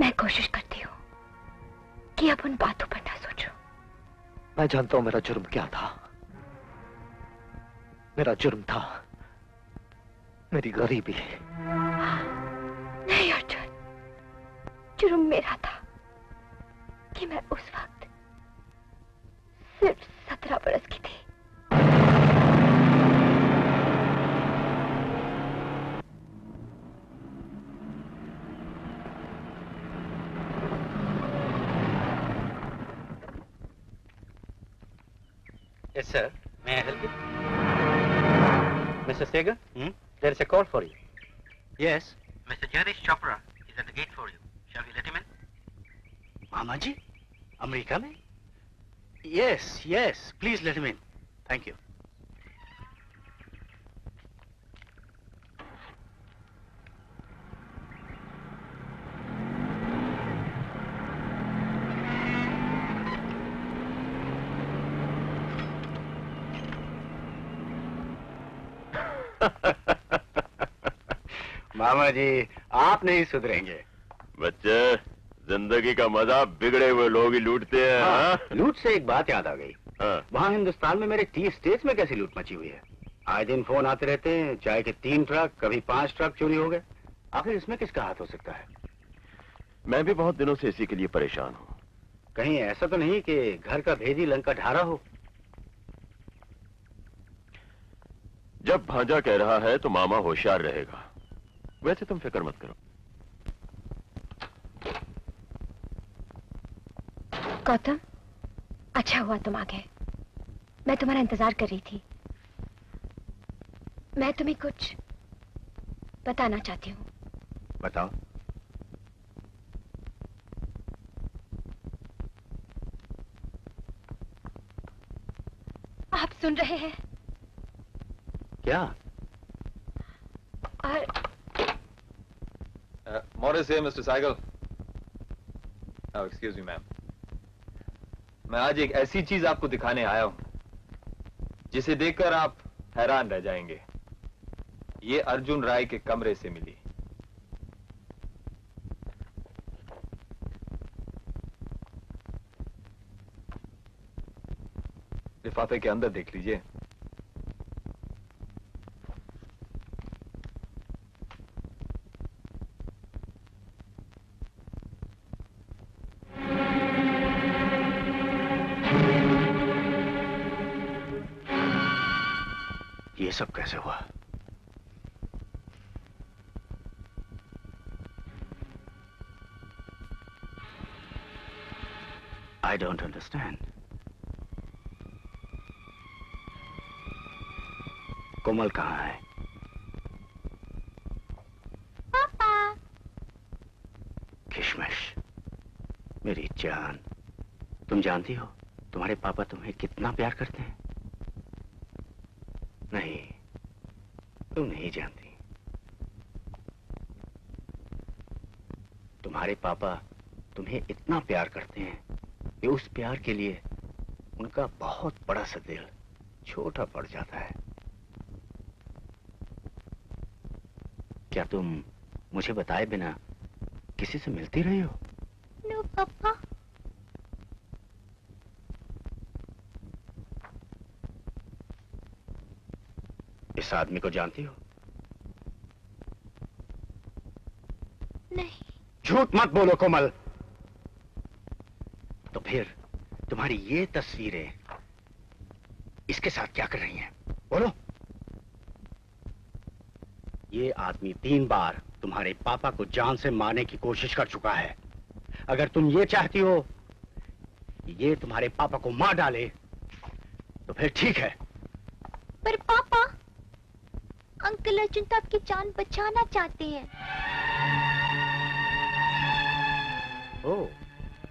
[SPEAKER 7] मैं कोशिश करती हूँ कि अब उन बातों पर ना सोचो।
[SPEAKER 2] मैं जानता हूं मेरा जुर्म क्या था। मेरा जुर्म था मेरी गरीबी।
[SPEAKER 7] नहीं अर्जुन, जुर्म मेरा था कि मैं उस वक्त सिर्फ 17 बरस की थी।
[SPEAKER 18] Yes, sir. May I help you? Mr. Segar? There is a call for you.
[SPEAKER 1] Yes.
[SPEAKER 18] Mr. Jagdish Chopra is at the gate for you. Shall we let him in?
[SPEAKER 1] मामा जी, अमेरिका में? Yes, yes. Please let him in. Thank you. मामा जी, आप नहीं सुधरेंगे।
[SPEAKER 3] बच्चे, जिंदगी का मजा बिगड़े हुए लोग ही लूटते हैं।
[SPEAKER 1] हाँ,
[SPEAKER 3] हाँ?
[SPEAKER 1] लूट से एक बात याद आ गई।
[SPEAKER 3] हाँ।
[SPEAKER 1] वहाँ हिंदुस्तान में मेरे टी स्टेट्स में कैसी लूट मची हुई है। आए दिन फोन आते रहते हैं, चाय के 3 ट्रक, कभी 5 ट्रक चोरी हो गए। आखिर इसमें किसका हाथ हो सकता है?
[SPEAKER 3] मैं भी बहुत दिनों से इसी के लिए परेशान हूँ।
[SPEAKER 1] कहीं ऐसा तो नहीं कि घर का भेदी लंका ढारा हो?
[SPEAKER 3] जब भांजा कह रहा है तो मामा होशियार रहेगा। वैसे तुम फिक्र मत करो।
[SPEAKER 7] गौतम, अच्छा हुआ तुम आ गए। मैं तुम्हारा इंतजार कर रही थी। मैं तुम्हें कुछ बताना चाहती हूँ।
[SPEAKER 1] बताओ।
[SPEAKER 7] आप सुन रहे हैं?
[SPEAKER 1] क्या?
[SPEAKER 7] और
[SPEAKER 10] Morris here, Mr. Segal. Oh, excuse me, ma'am. मैं आज एक ऐसी चीज आपको दिखाने आया हूं जिसे देखकर आप हैरान रह जाएंगे। ये अर्जुन राय के कमरे से मिली। लिफाफे के अंदर देख लीजिए।
[SPEAKER 1] ये सब कैसे हुआ? I don't understand. कोमल कहाँ है?
[SPEAKER 14] पापा।
[SPEAKER 1] किशमिश, मेरी जान, तुम जानती हो तुम्हारे पापा तुम्हें कितना प्यार करते हैं? नहीं, तुम नहीं जानती। तुम्हारे पापा तुम्हें इतना प्यार करते हैं कि उस प्यार के लिए उनका बहुत बड़ा सा दिल छोटा पड़ जाता है। क्या तुम मुझे बताए बिना किसी से मिलती रही हो?
[SPEAKER 14] नो पापा।
[SPEAKER 1] इस आदमी को जानती हो?
[SPEAKER 14] नहीं।
[SPEAKER 1] झूठ मत बोलो कोमल। तो फिर तुम्हारी ये तस्वीरें इसके साथ क्या कर रही हैं? बोलो। ये आदमी 3 बार तुम्हारे पापा को जान से मारने की कोशिश कर चुका है। अगर तुम ये चाहती हो कि ये तुम्हारे पापा को मार डाले तो फिर ठीक है।
[SPEAKER 14] पर पापा, अंकल अर्जुन तो आपकी जान बचाना चाहते हैं।
[SPEAKER 1] ओह,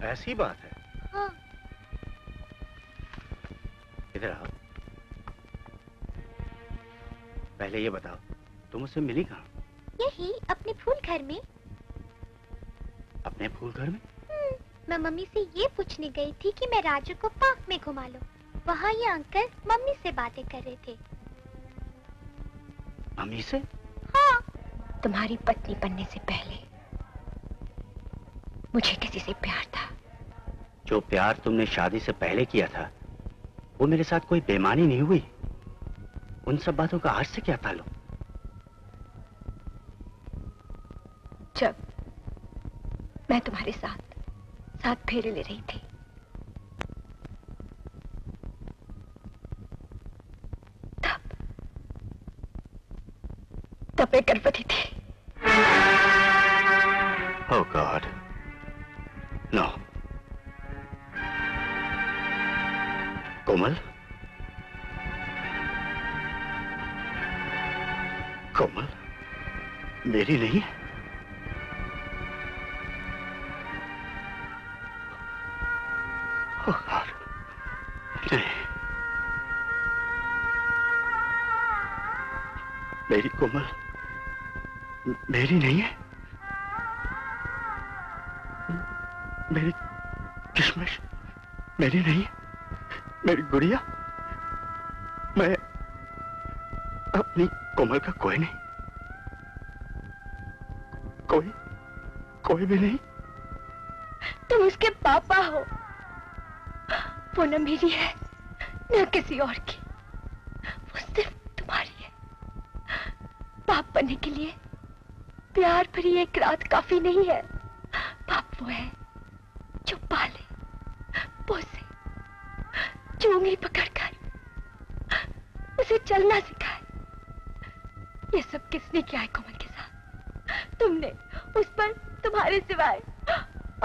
[SPEAKER 1] ऐसी बात है।
[SPEAKER 14] हाँ।
[SPEAKER 1] इधर आओ। पहले ये बताओ, तुम उससे मिली कहाँ?
[SPEAKER 14] यही अपने फूल घर में।
[SPEAKER 1] अपने फूल घर में?
[SPEAKER 14] मैं मम्मी से ये पूछने गई थी कि मैं राजू को पार्क में घुमा लूं। वहाँ ये अंकल मम्मी से बातें कर रहे थे।
[SPEAKER 1] मम्मी से?
[SPEAKER 14] हाँ।
[SPEAKER 7] तुम्हारी पत्नी बनने से पहले मुझे किसी से प्यार था।
[SPEAKER 1] जो प्यार तुमने शादी से पहले किया था वो मेरे साथ कोई बेईमानी नहीं हुई। उन सब बातों का आज से क्या ताल्लुक?
[SPEAKER 7] जब मैं तुम्हारे साथ फेरे ले रही थी, तब मैं गर्भवती थी।
[SPEAKER 1] Oh God, no. कोमल? कोमल? मेरी नहीं? Oh God, नहीं। मेरी कोमल मेरी नहीं है। मेरी किशमिश मेरी नहीं है। मेरी गुड़िया, मैं अपनी कोमल का कोई नहीं, कोई भी नहीं।
[SPEAKER 7] तुम उसके पापा हो। वो न मेरी है न किसी और की, वो सिर्फ तुम्हारी है। बाप बनने के लिए प्यार भरी एक रात काफी नहीं है। बाप वो है जो पाले, पोसे, जो उंगली पकड़कर उसे चलना सिखाए। ये सब किसने किया है कोमल के साथ? तुमने। उस पर तुम्हारे सिवाय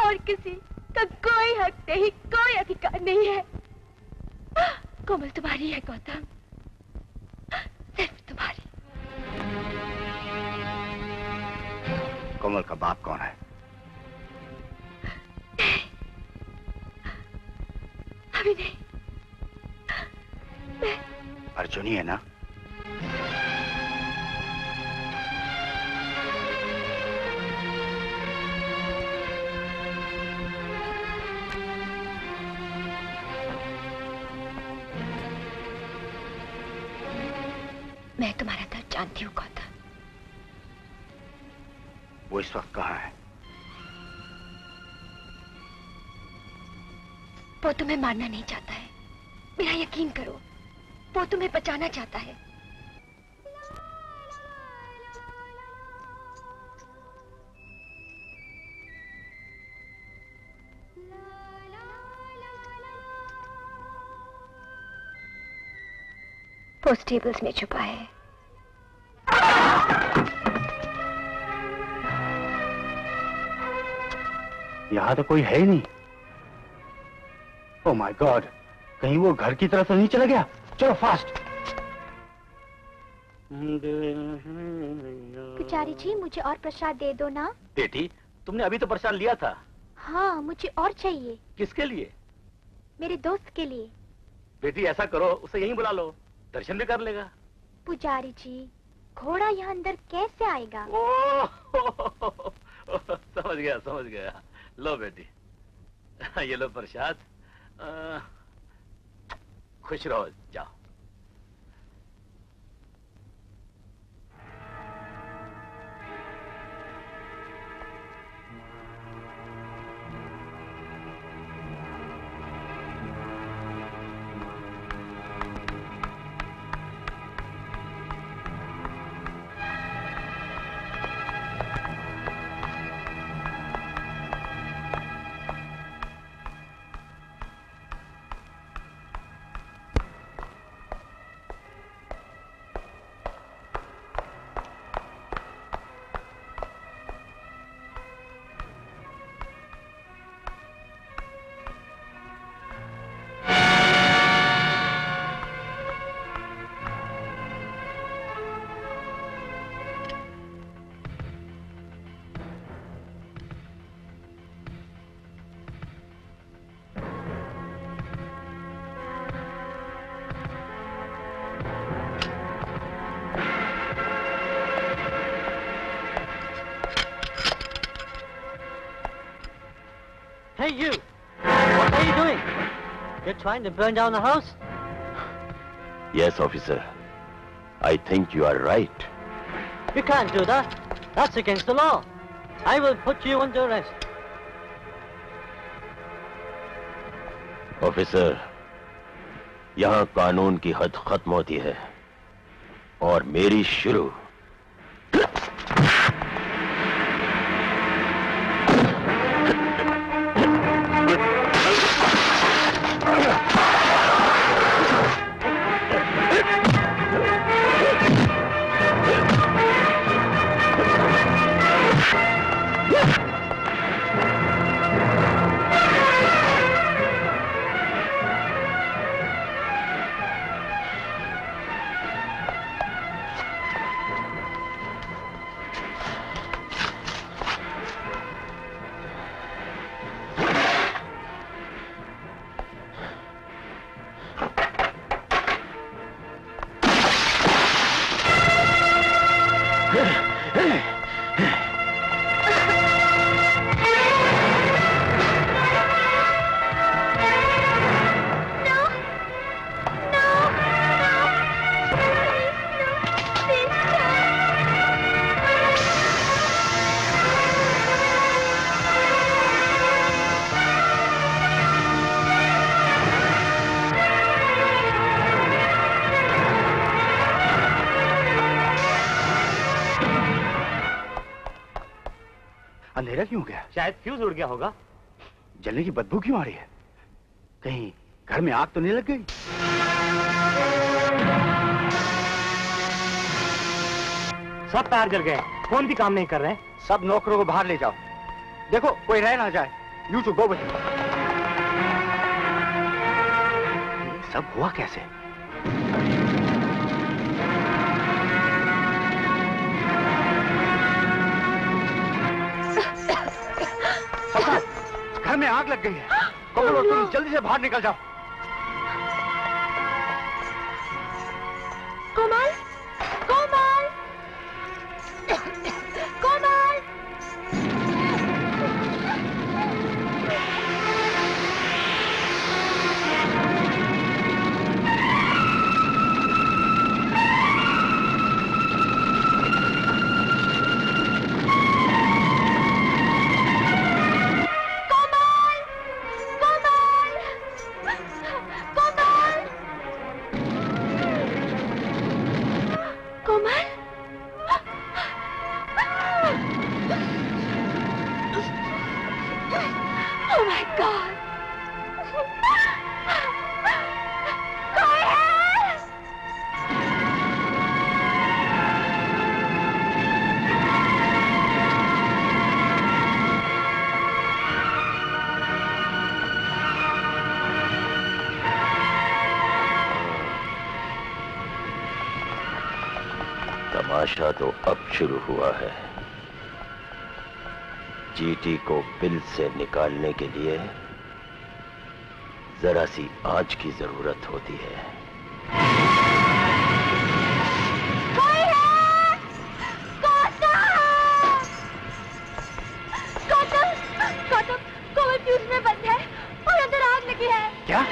[SPEAKER 7] और किसी का कोई हक नहीं, कोई अधिकार नहीं है। कोमल तुम्हारी है गौतम, सिर्फ तुम्हारी।
[SPEAKER 1] कोमल का बाप कौन है?
[SPEAKER 7] अभी नहीं।
[SPEAKER 1] अर्जुन ही है ना?
[SPEAKER 7] मैं तुम्हारा दर्द जानती हूँ गौतम।
[SPEAKER 1] वो इस वक्त कहाँ है?
[SPEAKER 7] वो तुम्हें मारना नहीं चाहता है, मेरा यकीन करो। वो तुम्हें बचाना चाहता है। वो स्टेबल्स में छुपा है।
[SPEAKER 1] यहाँ तो कोई है ही नहीं। ओह माय गॉड, कहीं वो घर की तरफ तो नहीं चला गया? चलो फास्ट।
[SPEAKER 14] पुजारी जी, मुझे और प्रसाद दे दो ना।
[SPEAKER 15] बेटी, तुमने अभी तो प्रसाद लिया था।
[SPEAKER 14] हाँ, मुझे और चाहिए।
[SPEAKER 15] किसके लिए?
[SPEAKER 14] मेरे दोस्त के लिए।
[SPEAKER 15] बेटी ऐसा करो, उसे यहीं बुला लो, दर्शन भी कर लेगा।
[SPEAKER 14] पुजारी जी, घोड़ा यहाँ अंदर कैसे आएगा?
[SPEAKER 15] समझ गया। लो बेटी, ये लो प्रसाद।
[SPEAKER 3] खुश रहो, जाओ।
[SPEAKER 15] Hey, you! What are you doing? You're trying to burn down the house?
[SPEAKER 3] Yes, officer. I think you are right.
[SPEAKER 15] You can't do that. That's against the law. I will put you under arrest.
[SPEAKER 3] Officer, यहाँ कानून की हद खत्म होती है और मेरी शुरू।
[SPEAKER 1] अंधेरा क्यों हो गया?
[SPEAKER 15] शायद फ्यूज उड़ गया होगा।
[SPEAKER 1] जलने की बदबू क्यों आ रही है? कहीं घर में आग तो नहीं लग गई?
[SPEAKER 15] सब तार जल गए, फोन भी काम नहीं कर रहे हैं।
[SPEAKER 1] सब नौकरों को बाहर ले जाओ। देखो कोई रह ना जाए। You two go with him. ये सब हुआ कैसे? घर में आग लग गई है। कमल और तुम जल्दी से बाहर निकल जाओ।
[SPEAKER 14] कोमल, कोमल, कोमल। Oh my God! कोई है?
[SPEAKER 3] तमाशा तो अब शुरू हुआ है। जीटी को बिल से निकालने के लिए जरा सी आंच की जरूरत होती है।
[SPEAKER 14] कोई है? गौतम, कोमल फ्यूज में बंद है और अंदर आग लगी है।
[SPEAKER 1] क्या?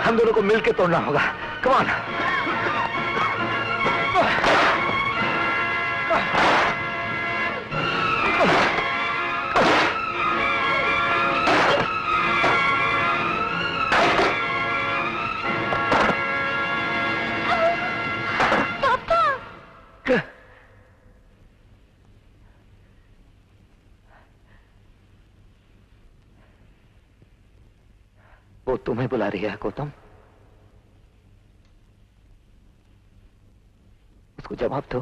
[SPEAKER 2] हम दोनों को मिलकर तोड़ना होगा। Come on. वो तुम्हें बुला रही है गौतम। उसको जवाब दो।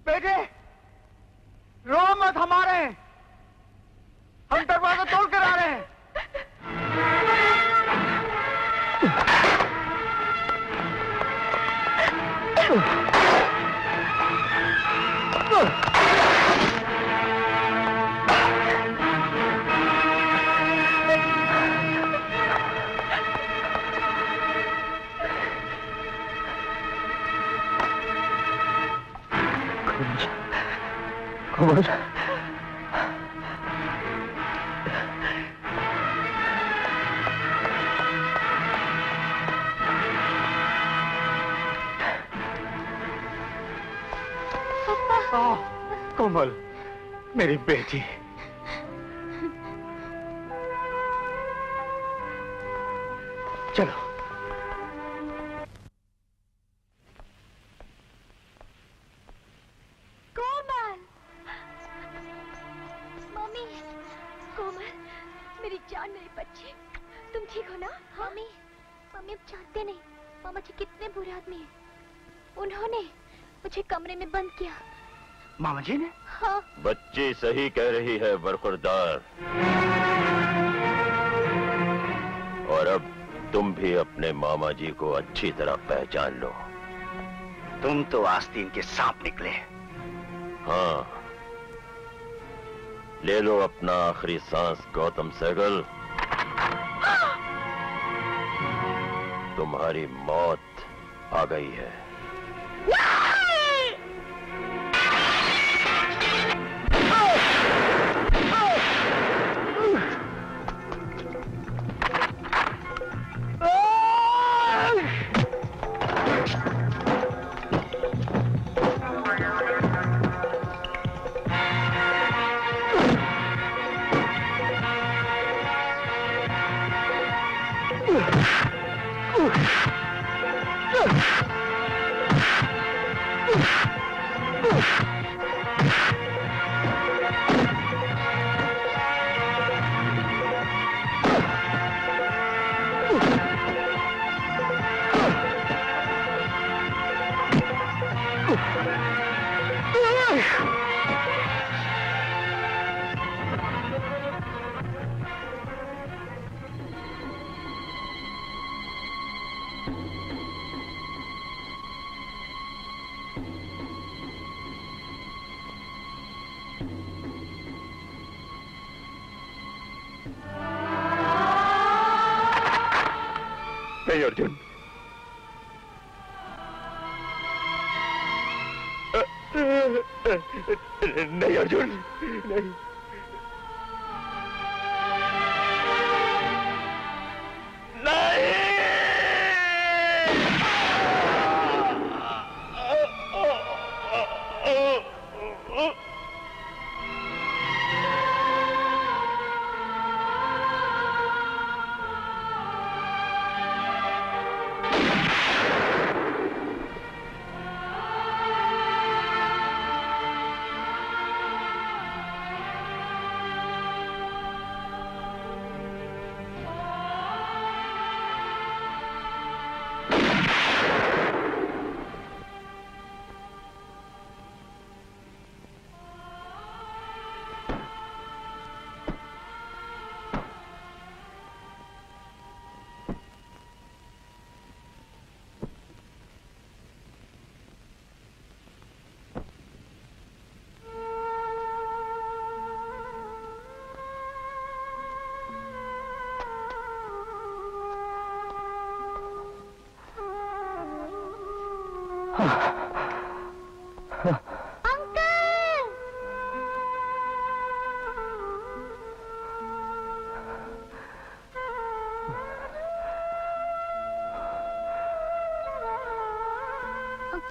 [SPEAKER 11] बेटे रो मत, हमारे हैं। हम दरवाजा तोड़ कर आ रहे हैं।
[SPEAKER 2] कोमल, कोमल, मेरी बेटी। चलो।
[SPEAKER 7] कोमल, मम्मी, कोमल, मेरी जान, मेरी बच्ची, तुम ठीक हो ना? मम्मी, मम्मी अब जानते नहीं मामा जी कितने बुरे आदमी हैं। उन्होंने मुझे कमरे में बंद किया।
[SPEAKER 1] मामा जी ने?
[SPEAKER 7] हाँ।
[SPEAKER 3] बच्ची सही कह रही है बरखुरदार। और अब तुम भी अपने मामा जी को अच्छी तरह पहचान लो।
[SPEAKER 1] तुम तो आस्तीन के सांप निकले।
[SPEAKER 3] हाँ, ले लो अपना आखिरी सांस गौतम सहगल। तुम्हारी मौत आ गई है। नहीं अर्जुन, नहीं अर्जुन, नहीं।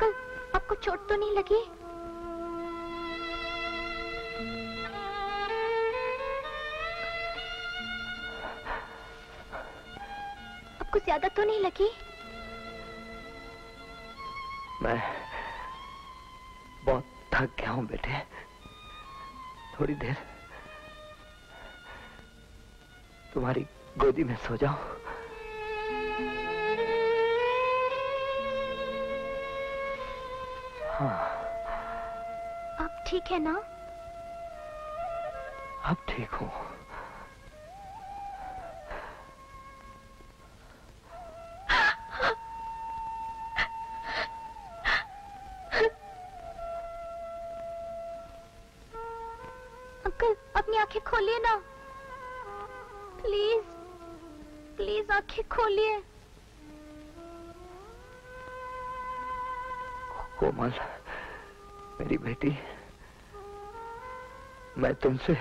[SPEAKER 7] अंकल, आपको चोट तो नहीं लगी? आपको ज्यादा तो नहीं लगी?
[SPEAKER 2] मैं बहुत थक गया हूं बेटे, थोड़ी देर तुम्हारी गोदी में सो जाऊं। हाँ।
[SPEAKER 7] आप ठीक है ना?
[SPEAKER 2] अब ठीक हूं।
[SPEAKER 7] अंकल, अपनी आंखें खोलिए ना, प्लीज प्लीज आंखें खोलिए।
[SPEAKER 2] कोमल, मेरी बेटी, मैं तुमसे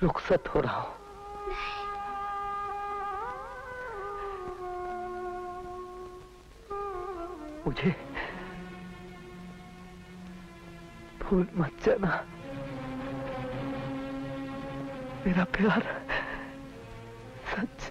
[SPEAKER 2] रुखसत हो रहा हूं। मुझे भूल मत जाना, मेरा प्यार सच।